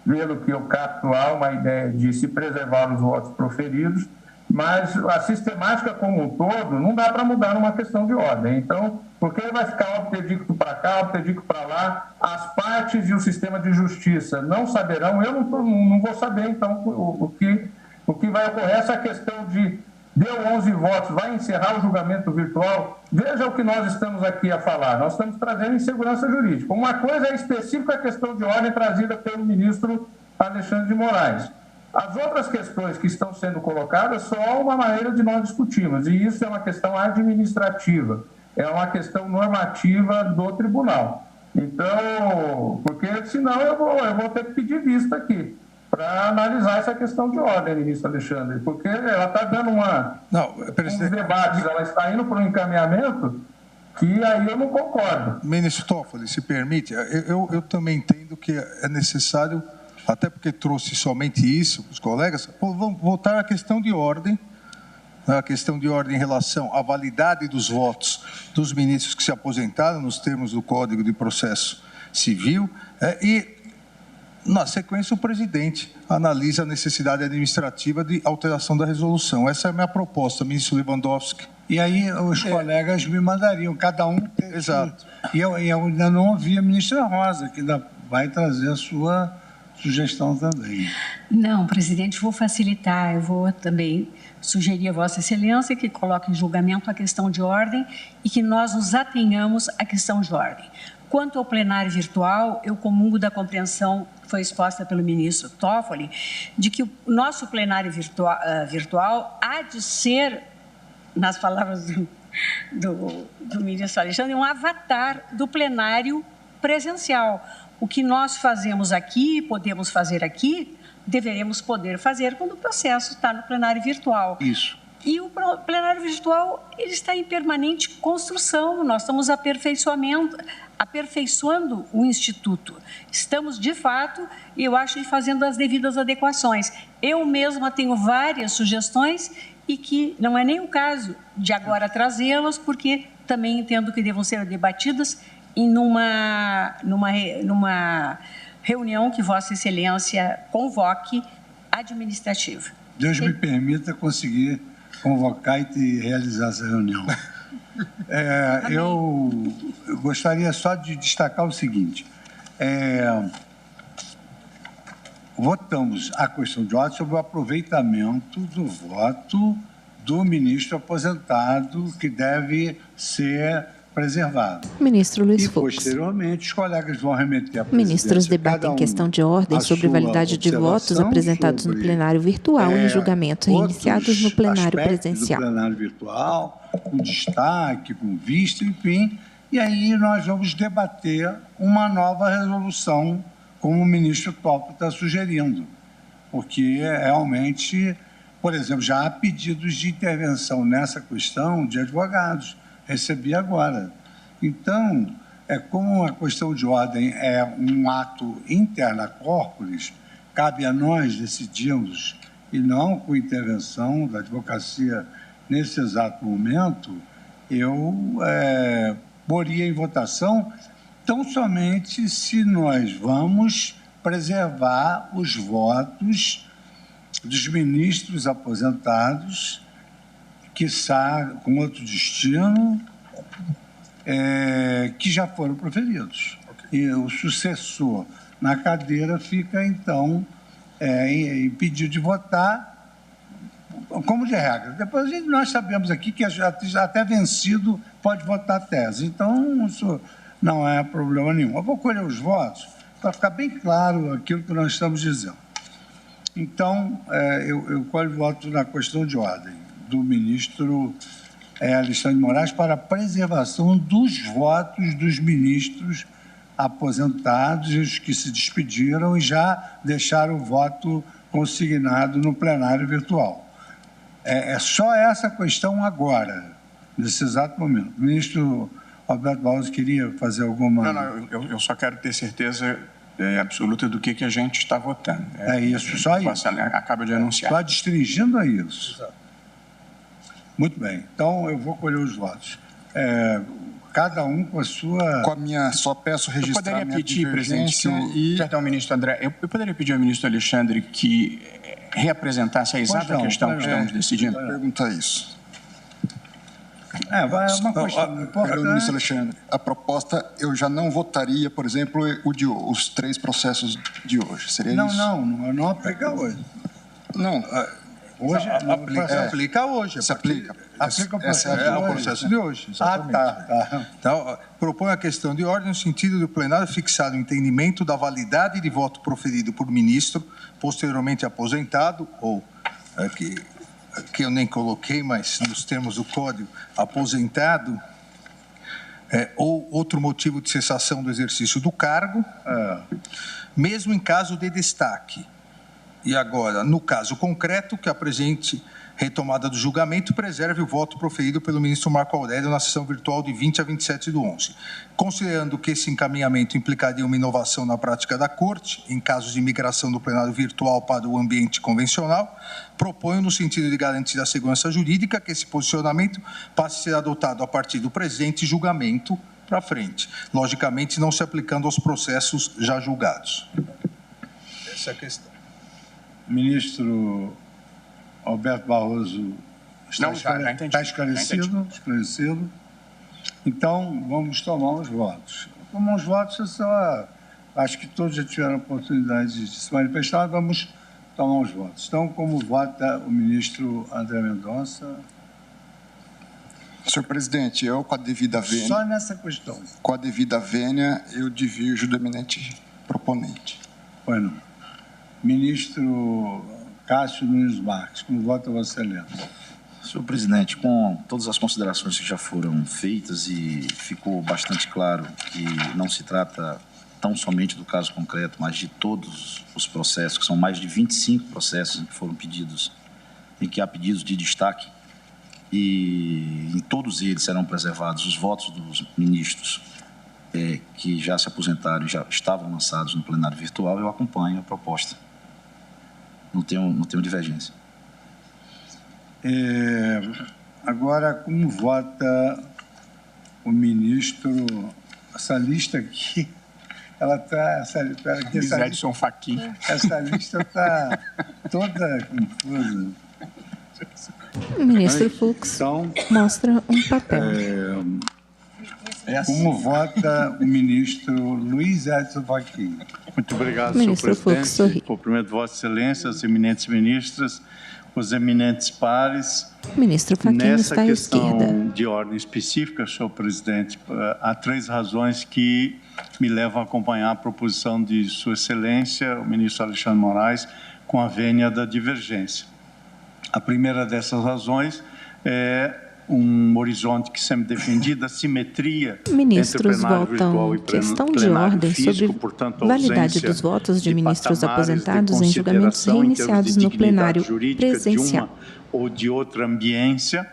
pelo que eu capto, há uma ideia de se preservar os votos proferidos, mas a sistemática como um todo não dá para mudar numa questão de ordem. Então, porque vai ficar obtedicto para cá, obtedicto para lá, as partes e o sistema de justiça não saberão, eu não vou saber, então, o que vai ocorrer, essa questão de deu 11 votos, vai encerrar o julgamento virtual, veja o que nós estamos aqui a falar, nós estamos trazendo insegurança jurídica. Uma coisa é específica a questão de ordem trazida pelo ministro Alexandre de Moraes. As outras questões que estão sendo colocadas só há uma maneira de nós discutirmos, e isso é uma questão administrativa, é uma questão normativa do tribunal. Então, porque senão eu vou ter que pedir vista aqui para analisar essa questão de ordem, ministro Alexandre, porque ela está dando uns debates, ela está indo para um encaminhamento que aí eu não concordo. Ministro Toffoli, se permite, eu também entendo que é necessário, até porque trouxe somente isso, os colegas, vamos voltar à questão de ordem, a questão de ordem em relação à validade dos votos dos ministros que se aposentaram nos termos do Código de Processo Civil, e, na sequência, o presidente analisa a necessidade administrativa de alteração da resolução. Essa é a minha proposta, ministro Lewandowski. E aí os colegas me mandariam, cada um... Exato. E eu ainda não ouvi a ministra Rosa, que ainda vai trazer a sua sugestão também. Não, presidente, vou facilitar, eu vou também sugerir a Vossa Excelência que coloque em julgamento a questão de ordem e que nós nos atenhamos à questão de ordem. Quanto ao plenário virtual, eu comungo da compreensão que foi exposta pelo ministro Toffoli, de que o nosso plenário virtual há de ser, nas palavras do ministro Alexandre, um avatar do plenário presencial. O que nós fazemos aqui, podemos fazer aqui, deveremos poder fazer quando o processo está no plenário virtual. Isso. E o plenário virtual ele está em permanente construção, nós estamos aperfeiçoando o Instituto. Estamos, de fato, eu acho, fazendo as devidas adequações. Eu mesma tenho várias sugestões e que não é nem o caso de agora trazê-las, porque também entendo que devam ser debatidas numa reunião que Vossa Excelência convoque administrativa. Deus me permita conseguir convocar e realizar essa reunião. Eu gostaria só de destacar o seguinte. Votamos a questão de ordem sobre o aproveitamento do voto do ministro aposentado, que deve ser preservado. Ministro Luiz Fux. E, posteriormente, os colegas vão remeter à presidência. Ministros debatem questão de ordem sobre validade de votos apresentados no plenário virtual e julgamentos reiniciados no plenário presencial. Do plenário virtual, com destaque, com vista, enfim. E aí nós vamos debater uma nova resolução, como o ministro Toffoli está sugerindo. Porque, realmente, por exemplo, já há pedidos de intervenção nessa questão de advogados. Recebi agora. Então, como a questão de ordem é um ato interna corporis, cabe a nós decidirmos, e não com intervenção da advocacia nesse exato momento, eu poria em votação tão somente se nós vamos preservar os votos dos ministros aposentados, quiçá com outro destino, que já foram proferidos. E o sucessor na cadeira fica, então, impedido de votar, como de regra. Depois nós sabemos aqui que até vencido pode votar a tese. Então, isso não é problema nenhum. Eu vou colher os votos para ficar bem claro aquilo que nós estamos dizendo. Então, eu colho voto na questão de ordem do ministro Alexandre de Moraes para a preservação dos votos dos ministros aposentados, os que se despediram e já deixaram o voto consignado no plenário virtual. É só essa questão agora, nesse exato momento. O ministro Roberto Barroso queria fazer alguma... Não, eu só quero ter certeza absoluta do que a gente está votando. Isso, só isso. Acaba de anunciar. Só restringindo a isso. Exato. Muito bem. Então, eu vou colher os votos. Cada um com a sua... Com a minha... Só peço registrar a minha divergência e... Perdão, ministro André. Eu poderia pedir ao ministro Alexandre que reapresentasse a exata questão que estamos decidindo? Pergunta isso. Vai uma questão importante. Ministro Alexandre, a proposta eu já não votaria, por exemplo, os 3 processos de hoje. Seria isso? Não aplica hoje. Não. Hoje aplica hoje. Se aplica. Aplica o processo de hoje. Exatamente. Tá. Então, propõe a questão de ordem no sentido do plenário fixar o entendimento da validade de voto proferido por ministro, posteriormente aposentado, ou que eu nem coloquei, mas nos termos do Código, aposentado, ou outro motivo de cessação do exercício do cargo, mesmo em caso de destaque. E agora, no caso concreto, que apresente retomada do julgamento, preserve o voto proferido pelo ministro Marco Aurélio na sessão virtual de 20 a 27/11. Considerando que esse encaminhamento implicaria uma inovação na prática da Corte, em casos de migração do plenário virtual para o ambiente convencional, proponho, no sentido de garantir a segurança jurídica, que esse posicionamento passe a ser adotado a partir do presente julgamento para frente, logicamente não se aplicando aos processos já julgados. Essa é a questão. Ministro Alberto Barroso está esclarecido? Então, vamos tomar os votos. Tomar os votos, acho que todos já tiveram a oportunidade de se manifestar, vamos tomar os votos. Então, como vota o ministro André Mendonça? Senhor presidente, eu, com a devida vênia... Só nessa questão. Com a devida vênia, eu divirjo do eminente proponente. Pois não. Ministro Cássio Nunes Marques, como vota Vossa Excelência? Senhor presidente, com todas as considerações que já foram feitas e ficou bastante claro que não se trata tão somente do caso concreto, mas de todos os processos, que são mais de 25 processos que foram pedidos, em que há pedidos de destaque e em todos eles serão preservados os votos dos ministros que já se aposentaram e já estavam lançados no plenário virtual, eu acompanho a proposta. Não tenho divergência. Agora, como vota o ministro? Essa lista aqui, ela está... Edson Fachin. Essa lista está toda confusa. O ministro Fux mostra um papel. Como vota o ministro Luiz Edson Fachin? Muito obrigado, senhor presidente. Cumprimento Vossa Excelência, as eminentes ministras, os eminentes pares. O ministro Fachin está à esquerda. Nessa questão de ordem específica, senhor presidente, há 3 razões que me levam a acompanhar a proposição de Sua Excelência, o ministro Alexandre Moraes, com a vênia da divergência. A primeira dessas razões é um horizonte que sempre defendido, a simetria ministros entre plenário votam virtual e questão de plenário ordem físico, sobre portanto, validade dos votos de ministros aposentados em julgamentos reiniciados no plenário presencial. De uma ou de outra ambiência.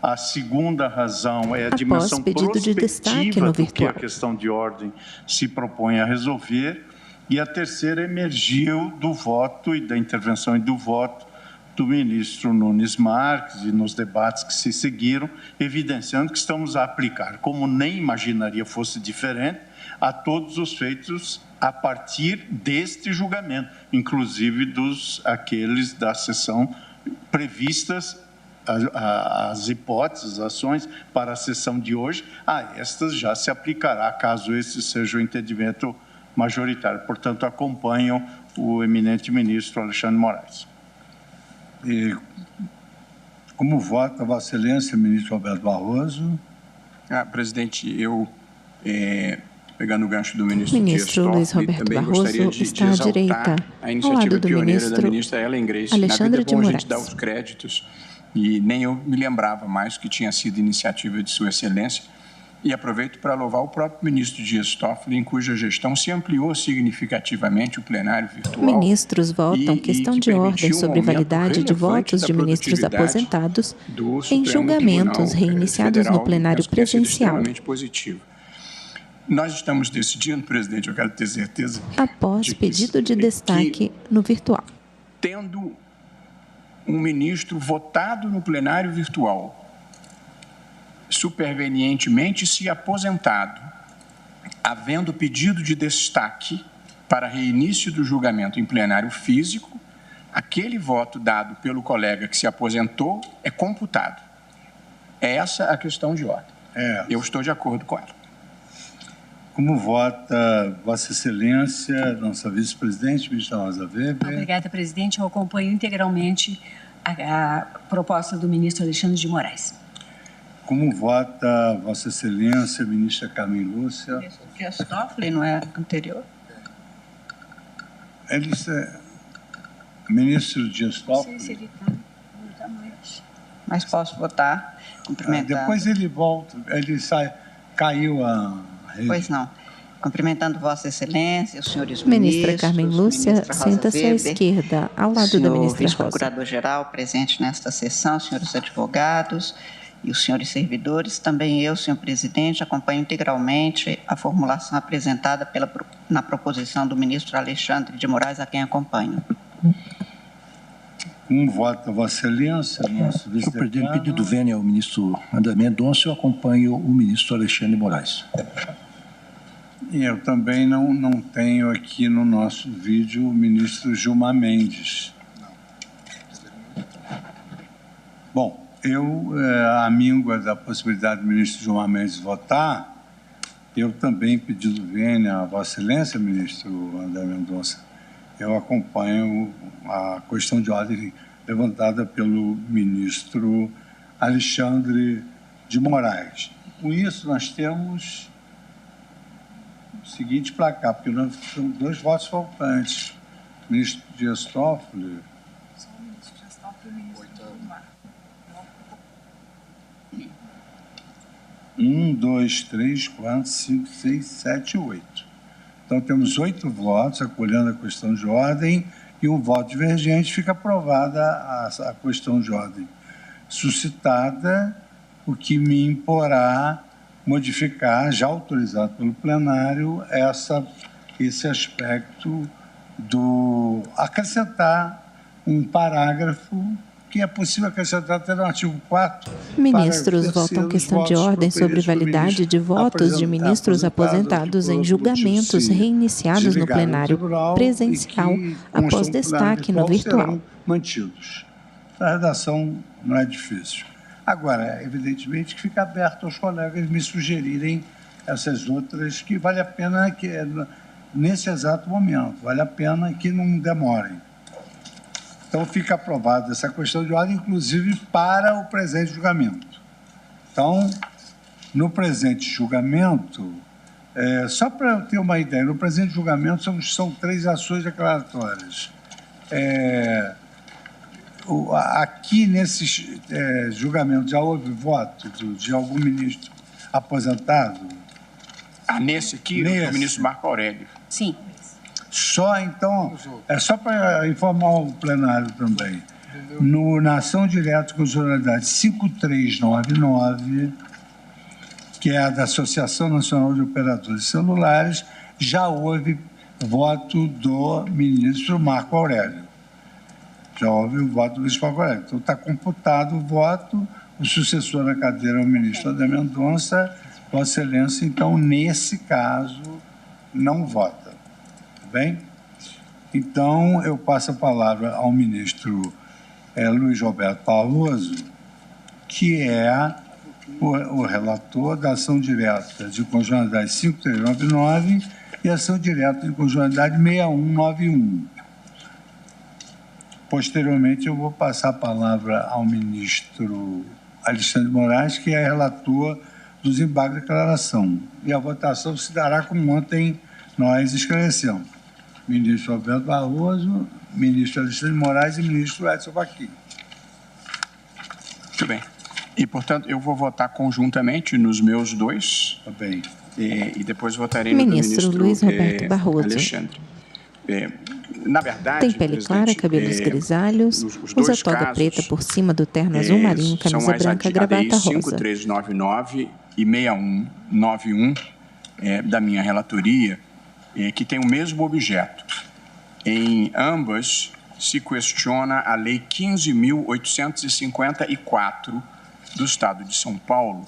A segunda razão é a dimensão pedido de destaque no do que virtual. a questão de ordem se propõe a resolver. E a terceira emergiu do voto e da intervenção e do voto do ministro Nunes Marques e nos debates que se seguiram, evidenciando que estamos a aplicar, como nem imaginaria fosse diferente, a todos os feitos a partir deste julgamento, inclusive aqueles da sessão previstas, as hipóteses, as ações para a sessão de hoje, estas já se aplicará, caso esse seja o entendimento majoritário. Portanto, acompanho o eminente ministro Alexandre Moraes. E como vota Vossa Excelência, ministro Roberto Barroso? Presidente, eu, pegando o gancho do ministro Luiz Roberto Barroso está à direita, ao lado do ministro da ministra Ellen Grace. Alexandre de Moraes. A gente dá os créditos, e nem eu me lembrava mais que tinha sido iniciativa de Sua Excelência. E aproveito para louvar o próprio ministro Dias Toffoli, em cuja gestão se ampliou significativamente o plenário virtual. Ministros votam questão de ordem sobre validade de votos de ministros aposentados em julgamentos reiniciados no plenário presencial. Extremamente positivo. Nós estamos decidindo, presidente, eu quero ter certeza. Após pedido de destaque no virtual. Tendo um ministro votado no plenário virtual, supervenientemente se aposentado, havendo pedido de destaque para reinício do julgamento em plenário físico, aquele voto dado pelo colega que se aposentou é computado. É essa a questão de ordem. Eu estou de acordo com ela. Como vota Vossa Excelência, nossa vice-presidente, ministra Rosa Weber? Obrigada, presidente. Eu acompanho integralmente a proposta do ministro Alexandre de Moraes. Como vota Vossa Excelência, ministra Carmen Lúcia? Dias Toffoli, não é anterior? Ministro Dias Toffoli? Não sei se ele está mais. Mas posso votar, cumprimentando. Depois ele volta, ele sai, caiu a rede. Pois não. Cumprimentando Vossa Excelência, os senhores ministra ministros, Carmen Lúcia senta-se à esquerda, ao lado da ministra Rosa. Vice-procurador-geral presente nesta sessão, senhores advogados e os senhores servidores, também eu, senhor presidente, acompanho integralmente a formulação apresentada na proposição do ministro Alexandre de Moraes, a quem acompanho. Como vota Vossa Excelência, nosso vice-presidente? Senhor presidente, pedido vênia ao ministro André Mendonça, eu acompanho o ministro Alexandre de Moraes. E eu também não tenho aqui no nosso vídeo o ministro Gilmar Mendes. Bom, eu, à míngua da possibilidade do ministro Gilmar Mendes votar, eu também pedido vênia a Vossa Excelência, ministro André Mendonça. Eu acompanho a questão de ordem levantada pelo ministro Alexandre de Moraes. Com isso, nós temos o seguinte placar, porque nós temos 2 votos faltantes. O ministro Dias Toffoli... 1, 2, 3, 4, 5, 6, 7, 8. Então, temos 8 votos acolhendo a questão de ordem e um voto divergente, fica aprovada a questão de ordem. suscitada, o que me imporá modificar, já autorizado pelo plenário, esse aspecto do acrescentar um parágrafo que é possível acrescentar até no artigo 4º. Ministros votam questão de ordem sobre validade de votos de ministros aposentados em julgamentos reiniciados no plenário presencial após destaque no virtual. Mantidos. A redação não é difícil. Agora, evidentemente que fica aberto aos colegas me sugerirem essas outras que vale a pena que nesse exato momento, vale a pena que não demorem. Então, fica aprovada essa questão de ordem, inclusive para o presente julgamento. Então, no presente julgamento, só para eu ter uma ideia, no presente julgamento são 3 ações declaratórias. Aqui, nesses julgamentos, já houve voto de algum ministro aposentado? Nesse aqui, o ministro Marco Aurélio. Sim. Só, então, só para informar o plenário também, na ação direta com constitucionalidade 5399, que é a da Associação Nacional de Operadores Celulares, já houve voto do ministro Marco Aurélio. Já houve o voto do ministro Marco Aurélio. Então, está computado o voto, o sucessor na cadeira é o ministro André Mendonça, Vossa Excelência, então, nesse caso, não vota. Bem, então eu passo a palavra ao ministro Luiz Roberto Barroso, que é o relator da ação direta de constitucionalidade 5399 e ação direta de constitucionalidade 6191. Posteriormente, eu vou passar a palavra ao ministro Alexandre de Moraes, que é relator dos embargos de declaração. E a votação se dará como ontem nós esclarecemos. Ministro Roberto Barroso, ministro Alexandre de Moraes e ministro Edson Fachin. Muito bem. E, portanto, eu vou votar conjuntamente nos meus 2. Tá bem. E depois votarei no ministro Luiz Roberto Barroso. Alexandre. Na verdade, tem pele clara, cabelos grisalhos, usa toga preta por cima do terno azul marinho, camisa branca, gravata rosa. 5399 e 6191 da minha relatoria, que tem o mesmo objeto. Em ambas, se questiona a Lei 15.854 do Estado de São Paulo,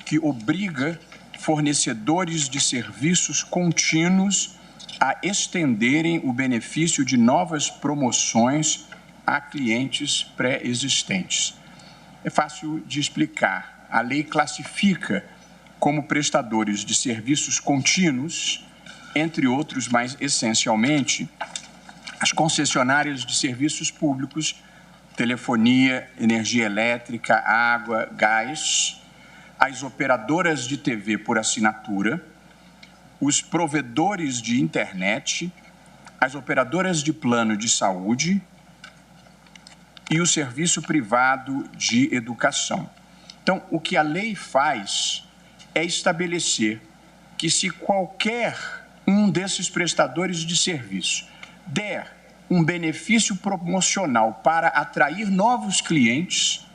que obriga fornecedores de serviços contínuos a estenderem o benefício de novas promoções a clientes pré-existentes. É fácil de explicar. A lei classifica como prestadores de serviços contínuos, entre outros, mas essencialmente, as concessionárias de serviços públicos, telefonia, energia elétrica, água, gás, as operadoras de TV por assinatura, os provedores de internet, as operadoras de plano de saúde e o serviço privado de educação. Então, o que a lei faz é estabelecer que se qualquer um desses prestadores de serviço der um benefício promocional para atrair novos clientes,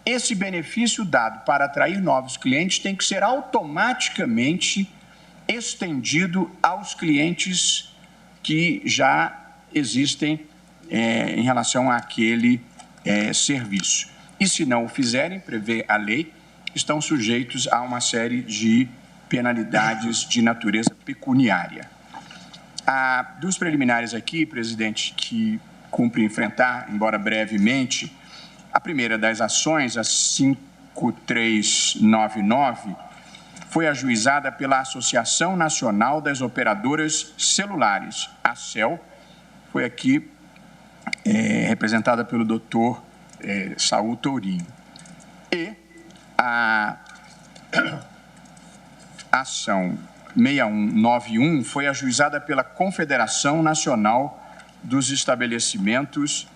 esse benefício dado para atrair novos clientes tem que ser automaticamente estendido aos clientes que já existem em relação àquele serviço. E se não o fizerem, prevê a lei, estão sujeitos a uma série de penalidades de natureza pecuniária. Dos preliminares aqui, presidente, que cumpre enfrentar, embora brevemente, a primeira das ações, a 5399, foi ajuizada pela Associação Nacional das Operadoras Celulares, a ACEL, foi aqui representada pelo doutor Saul Tourinho. E a ação 6191 foi ajuizada pela Confederação Nacional dos Estabelecimentos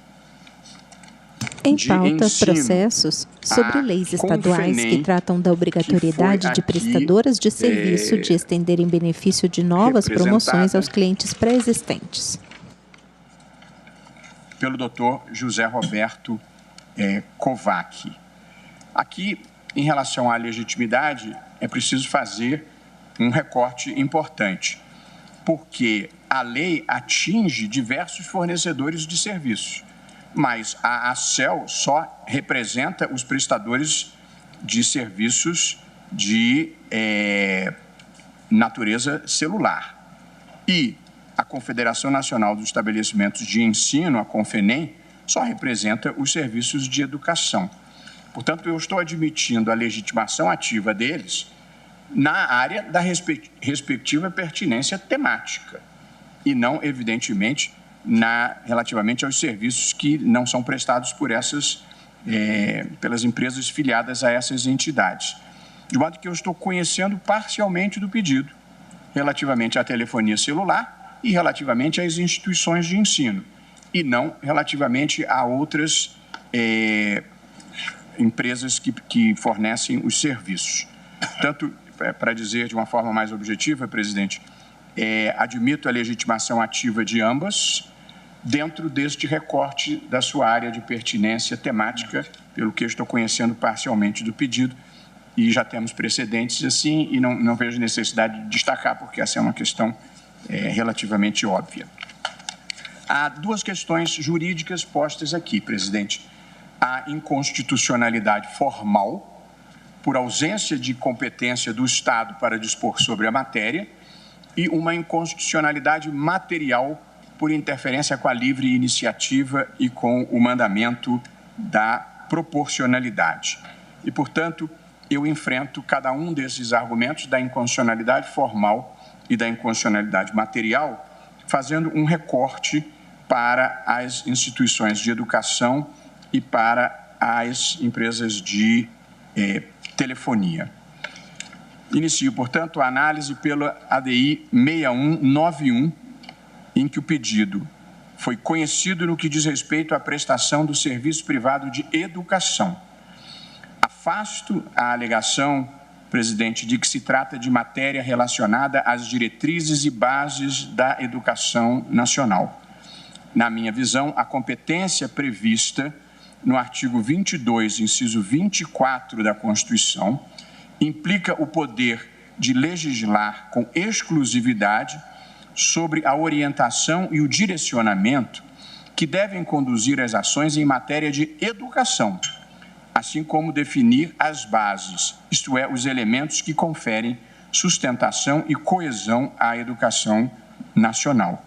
em pauta, processos sobre leis estaduais que tratam da obrigatoriedade de prestadoras de serviço de estenderem benefício de novas promoções aos clientes pré-existentes. Pelo doutor José Roberto Kovac. Aqui, em relação à legitimidade, é preciso fazer um recorte importante, porque a lei atinge diversos fornecedores de serviços, mas a ACEL só representa os prestadores de serviços de natureza celular. E a Confederação Nacional dos Estabelecimentos de Ensino, a CONFENEM, só representa os serviços de educação. Portanto, eu estou admitindo a legitimação ativa deles na área da respectiva pertinência temática e não, evidentemente, relativamente aos serviços que não são prestados por pelas empresas filiadas a essas entidades. De modo que eu estou conhecendo parcialmente do pedido relativamente à telefonia celular e relativamente às instituições de ensino, e não relativamente a outras empresas que fornecem os serviços. Portanto, para dizer de uma forma mais objetiva, presidente, admito a legitimação ativa de ambas dentro deste recorte da sua área de pertinência temática, pelo que eu estou conhecendo parcialmente do pedido, e já temos precedentes assim, e não vejo necessidade de destacar, porque essa é uma questão relativamente óbvia. Há duas questões jurídicas postas aqui, presidente. A inconstitucionalidade formal, por ausência de competência do Estado para dispor sobre a matéria, e uma inconstitucionalidade material por interferência com a livre iniciativa e com o mandamento da proporcionalidade. E, portanto, eu enfrento cada um desses argumentos da inconstitucionalidade formal e da inconstitucionalidade material, fazendo um recorte para as instituições de educação e para as empresas de telefonia. Inicio, portanto, a análise pela ADI 6191, em que o pedido foi conhecido no que diz respeito à prestação do serviço privado de educação. Afasto a alegação, presidente, de que se trata de matéria relacionada às diretrizes e bases da educação nacional. Na minha visão, a competência prevista no artigo 22, inciso 24 da Constituição, implica o poder de legislar com exclusividade sobre a orientação e o direcionamento que devem conduzir as ações em matéria de educação, assim como definir as bases, isto é, os elementos que conferem sustentação e coesão à educação nacional.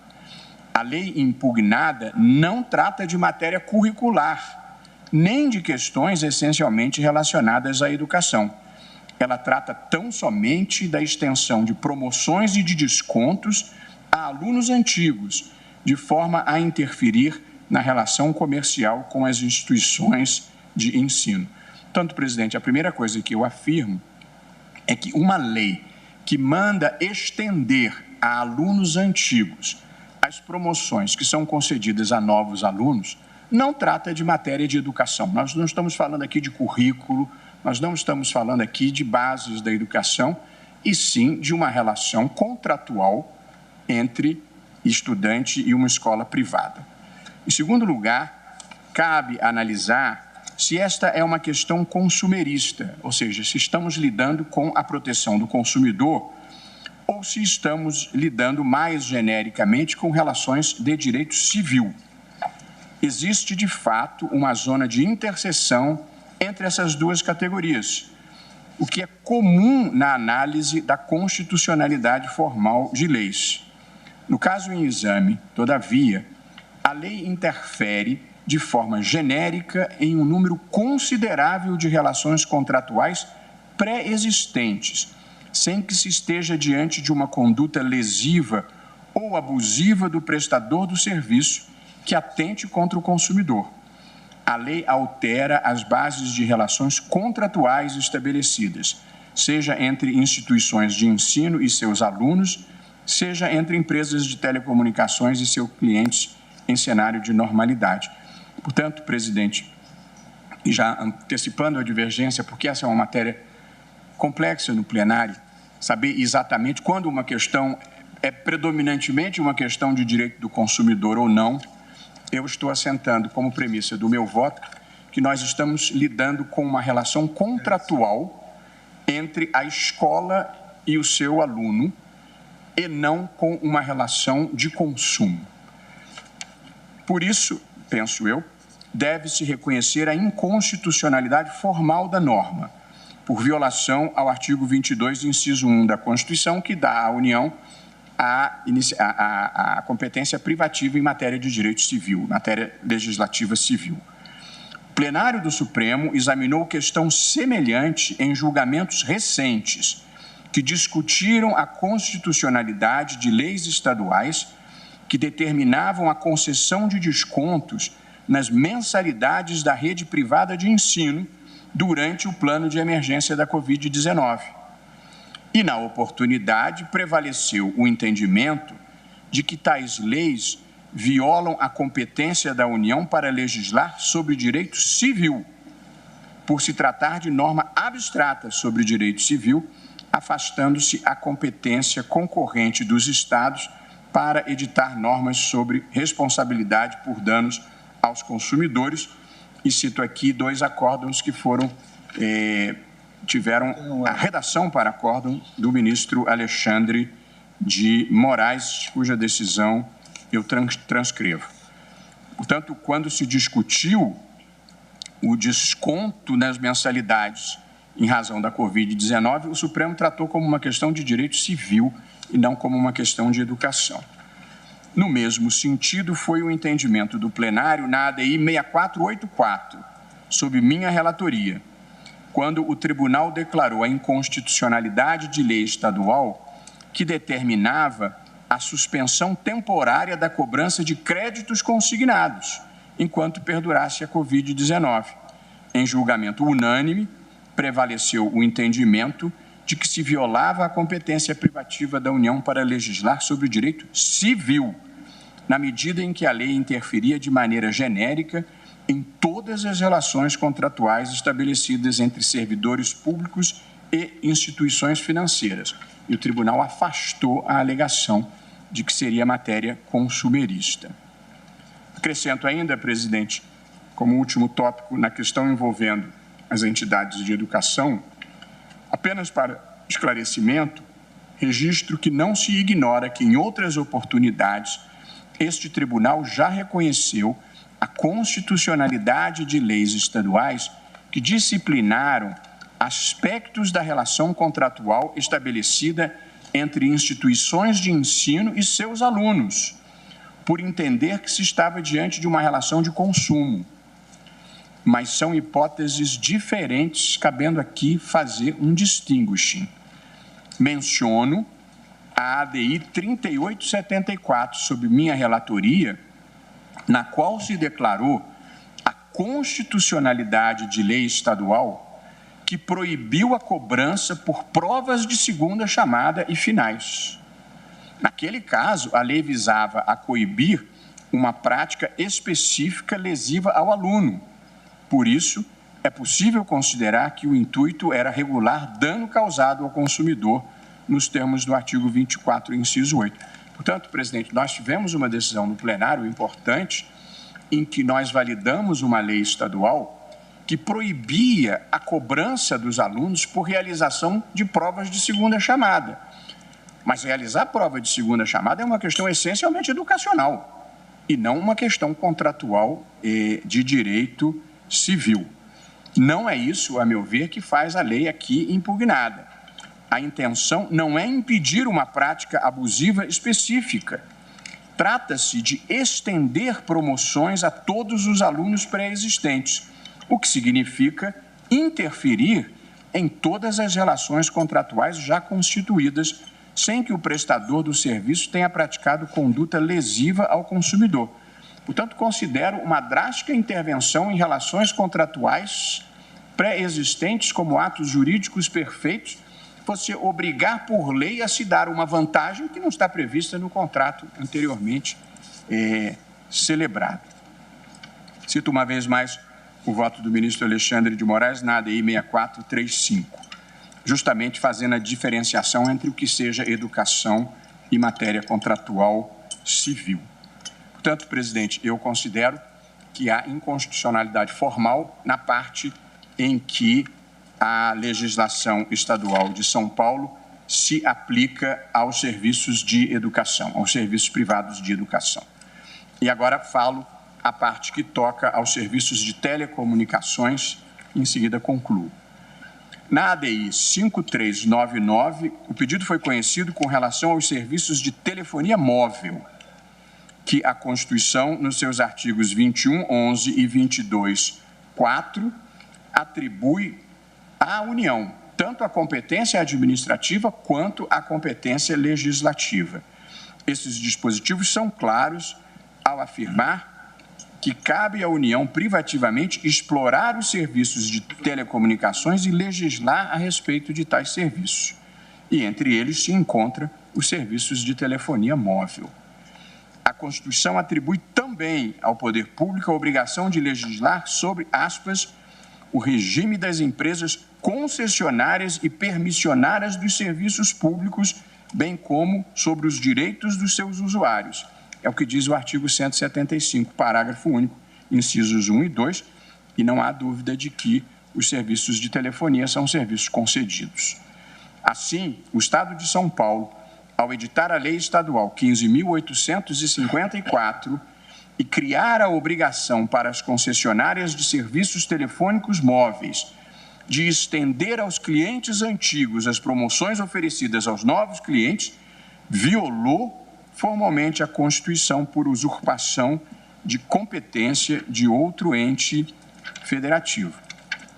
A lei impugnada não trata de matéria curricular, nem de questões essencialmente relacionadas à educação. Ela trata tão somente da extensão de promoções e de descontos a alunos antigos, de forma a interferir na relação comercial com as instituições de ensino. Portanto, presidente, a primeira coisa que eu afirmo é que uma lei que manda estender a alunos antigos as promoções que são concedidas a novos alunos não trata de matéria de educação. Nós não estamos falando aqui de currículo, nós não estamos falando aqui de bases da educação, e sim de uma relação contratual entre estudante e uma escola privada. Em segundo lugar, cabe analisar se esta é uma questão consumerista, ou seja, se estamos lidando com a proteção do consumidor ou se estamos lidando mais genericamente com relações de direito civil. Existe, de fato, uma zona de interseção entre essas duas categorias, o que é comum na análise da constitucionalidade formal de leis. No caso em exame, todavia, a lei interfere de forma genérica em um número considerável de relações contratuais pré-existentes, sem que se esteja diante de uma conduta lesiva ou abusiva do prestador do serviço que atente contra o consumidor. A lei altera as bases de relações contratuais estabelecidas, seja entre instituições de ensino e seus alunos, seja entre empresas de telecomunicações e seus clientes em cenário de normalidade. Portanto, presidente, e já antecipando a divergência, porque essa é uma matéria complexa no plenário, saber exatamente quando uma questão é predominantemente uma questão de direito do consumidor ou não, eu estou assentando como premissa do meu voto que nós estamos lidando com uma relação contratual entre a escola e o seu aluno, e não com uma relação de consumo. Por isso, penso eu, deve-se reconhecer a inconstitucionalidade formal da norma, por violação ao artigo 22, inciso 1 da Constituição, que dá à União a competência privativa em matéria de direito civil, matéria legislativa civil. O plenário do Supremo examinou questão semelhante em julgamentos recentes, que discutiram a constitucionalidade de leis estaduais que determinavam a concessão de descontos nas mensalidades da rede privada de ensino durante o plano de emergência da Covid-19. E, na oportunidade, prevaleceu o entendimento de que tais leis violam a competência da União para legislar sobre direito civil, por se tratar de norma abstrata sobre direito civil, afastando-se a competência concorrente dos Estados para editar normas sobre responsabilidade por danos aos consumidores. E cito aqui 2 acórdãos que tiveram a redação para acórdão do ministro Alexandre de Moraes, cuja decisão eu transcrevo. Portanto, quando se discutiu o desconto nas mensalidades em razão da Covid-19, o Supremo tratou como uma questão de direito civil e não como uma questão de educação. No mesmo sentido, foi o entendimento do plenário na ADI 6484, sob minha relatoria, quando o tribunal declarou a inconstitucionalidade de lei estadual que determinava a suspensão temporária da cobrança de créditos consignados, enquanto perdurasse a Covid-19. Em julgamento unânime, prevaleceu o entendimento de que se violava a competência privativa da União para legislar sobre o direito civil, na medida em que a lei interferia de maneira genérica em todas as relações contratuais estabelecidas entre servidores públicos e instituições financeiras. E o tribunal afastou a alegação de que seria matéria consumerista. Acrescento ainda, presidente, como último tópico na questão envolvendo as entidades de educação, apenas para esclarecimento, registro que não se ignora que em outras oportunidades este tribunal já reconheceu a constitucionalidade de leis estaduais que disciplinaram aspectos da relação contratual estabelecida entre instituições de ensino e seus alunos, por entender que se estava diante de uma relação de consumo. Mas são hipóteses diferentes, cabendo aqui fazer um distinguishing. Menciono a ADI 3874, sob minha relatoria, na qual se declarou a constitucionalidade de lei estadual que proibiu a cobrança por provas de segunda chamada e finais. Naquele caso, a lei visava a coibir uma prática específica lesiva ao aluno. Por isso, é possível considerar que o intuito era regular dano causado ao consumidor, nos termos do artigo 24, inciso 8. Portanto, presidente, nós tivemos uma decisão no plenário importante em que nós validamos uma lei estadual que proibia a cobrança dos alunos por realização de provas de segunda chamada. Mas realizar prova de segunda chamada é uma questão essencialmente educacional e não uma questão contratual de direito civil. Não é isso, a meu ver, que faz a lei aqui impugnada. A intenção não é impedir uma prática abusiva específica. Trata-se de estender promoções a todos os alunos pré-existentes, o que significa interferir em todas as relações contratuais já constituídas, sem que o prestador do serviço tenha praticado conduta lesiva ao consumidor. Portanto, considero uma drástica intervenção em relações contratuais pré-existentes como atos jurídicos perfeitos, você obrigar por lei a se dar uma vantagem que não está prevista no contrato anteriormente celebrado. Cito uma vez mais o voto do ministro Alexandre de Moraes na ADI 6435, justamente fazendo a diferenciação entre o que seja educação e matéria contratual civil. Portanto, presidente, eu considero que há inconstitucionalidade formal na parte em que a legislação estadual de São Paulo se aplica aos serviços de educação, aos serviços privados de educação. E agora falo a parte que toca aos serviços de telecomunicações, em seguida concluo. Na ADI 5399, o pedido foi conhecido com relação aos serviços de telefonia móvel, que a Constituição, nos seus artigos 21, 11 e 22, 4, atribui à União tanto a competência administrativa quanto a competência legislativa. Esses dispositivos são claros ao afirmar que cabe à União privativamente explorar os serviços de telecomunicações e legislar a respeito de tais serviços. E entre eles se encontram os serviços de telefonia móvel. A Constituição atribui também ao poder público a obrigação de legislar sobre, aspas, o regime das empresas concessionárias e permissionárias dos serviços públicos, bem como sobre os direitos dos seus usuários. É o que diz o artigo 175, parágrafo único, incisos 1 e 2, e não há dúvida de que os serviços de telefonia são serviços concedidos. Assim, o Estado de São Paulo, ao editar a Lei Estadual 15.854 e criar a obrigação para as concessionárias de serviços telefônicos móveis de estender aos clientes antigos as promoções oferecidas aos novos clientes, violou formalmente a Constituição por usurpação de competência de outro ente federativo.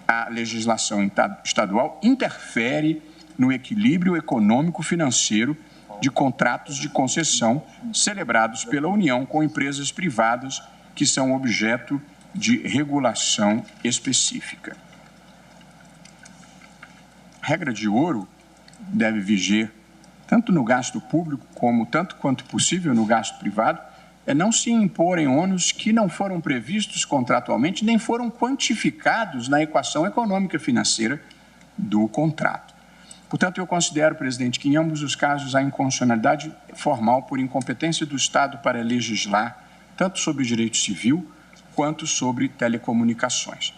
A legislação estadual interfere no equilíbrio econômico-financeiro de contratos de concessão celebrados pela União com empresas privadas que são objeto de regulação específica. A regra de ouro deve viger tanto no gasto público como, tanto quanto possível, no gasto privado, é não se imporem ônus que não foram previstos contratualmente nem foram quantificados na equação econômica financeira do contrato. Portanto, eu considero, presidente, que em ambos os casos há inconstitucionalidade formal por incompetência do Estado para legislar tanto sobre direito civil quanto sobre telecomunicações.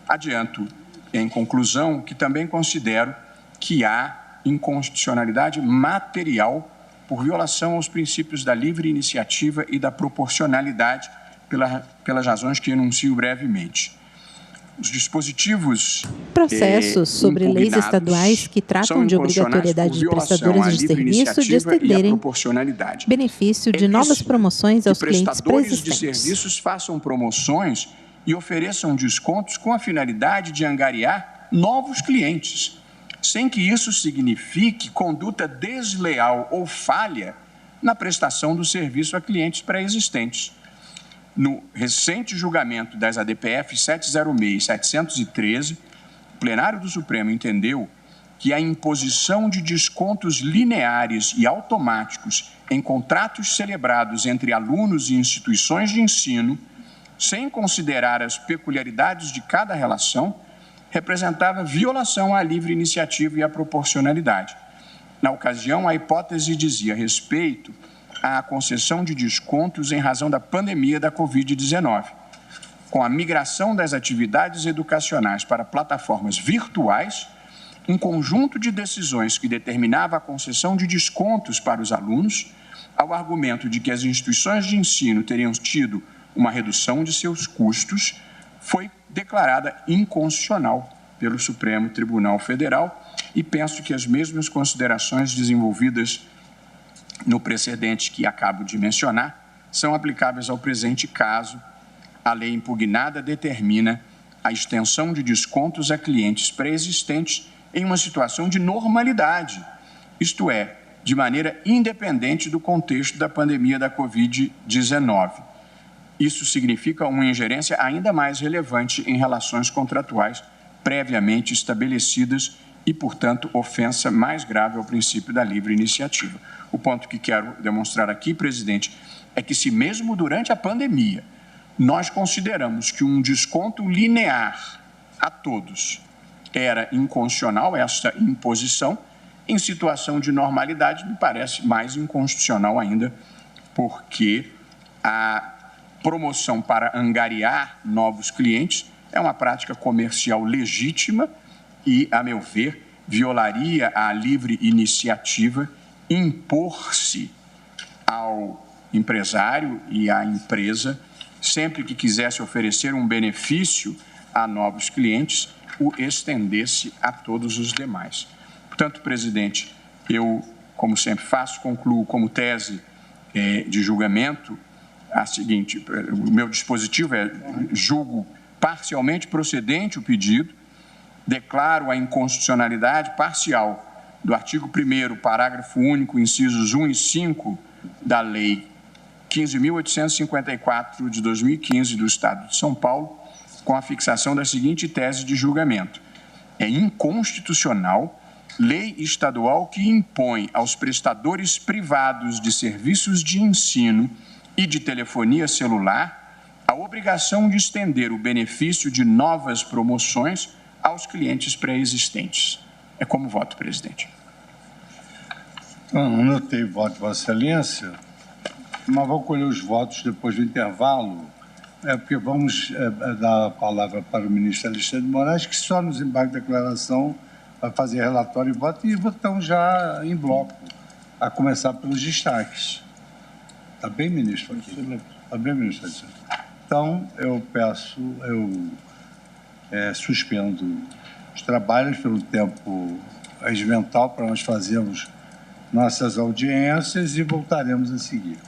Adianto, em conclusão, que também considero que há inconstitucionalidade material por violação aos princípios da livre iniciativa e da proporcionalidade pelas razões que enuncio brevemente. Os dispositivos processos sobre leis estaduais que tratam de obrigatoriedade de prestadores de serviço de estenderem benefício de novas promoções aos clientes prestadores de serviços façam promoções e ofereçam descontos com a finalidade de angariar novos clientes, sem que isso signifique conduta desleal ou falha na prestação do serviço a clientes pré-existentes. No recente julgamento das ADPF 706 e 713, o plenário do Supremo entendeu que a imposição de descontos lineares e automáticos em contratos celebrados entre alunos e instituições de ensino, sem considerar as peculiaridades de cada relação, representava violação à livre iniciativa e à proporcionalidade. Na ocasião, a hipótese dizia respeito à concessão de descontos em razão da pandemia da Covid-19. Com a migração das atividades educacionais para plataformas virtuais, um conjunto de decisões que determinava a concessão de descontos para os alunos, ao argumento de que as instituições de ensino teriam tido uma redução de seus custos, foi declarada inconstitucional pelo Supremo Tribunal Federal e penso que as mesmas considerações desenvolvidas no precedente que acabo de mencionar são aplicáveis ao presente caso. A lei impugnada determina a extensão de descontos a clientes pré-existentes em uma situação de normalidade, isto é, de maneira independente do contexto da pandemia da Covid-19. Isso significa uma ingerência ainda mais relevante em relações contratuais previamente estabelecidas e, portanto, ofensa mais grave ao princípio da livre iniciativa. O ponto que quero demonstrar aqui, presidente, é que se mesmo durante a pandemia nós consideramos que um desconto linear a todos era inconstitucional, esta imposição, em situação de normalidade me parece mais inconstitucional ainda, porque promoção para angariar novos clientes é uma prática comercial legítima e, a meu ver, violaria a livre iniciativa impor-se ao empresário e à empresa, sempre que quisesse oferecer um benefício a novos clientes, o estendesse a todos os demais. Portanto, presidente, eu, como sempre faço, concluo como tese de julgamento a seguinte: o meu dispositivo julgo parcialmente procedente o pedido, declaro a inconstitucionalidade parcial do artigo 1º, parágrafo único, incisos 1 e 5 da Lei 15.854 de 2015 do Estado de São Paulo, com a fixação da seguinte tese de julgamento: é inconstitucional lei estadual que impõe aos prestadores privados de serviços de ensino e de telefonia celular a obrigação de estender o benefício de novas promoções aos clientes pré-existentes. É como voto, presidente. Notei o voto de Vossa Excelência, mas vou colher os votos depois do intervalo, porque vamos dar a palavra para o ministro Alexandre de Moraes, que só nos embarque de declaração vai fazer relatório e voto, e votamos já em bloco, a começar pelos destaques. Está bem, ministro? Está bem, ministro? Então, eu suspendo os trabalhos pelo tempo regimental para nós fazermos nossas audiências e voltaremos a seguir.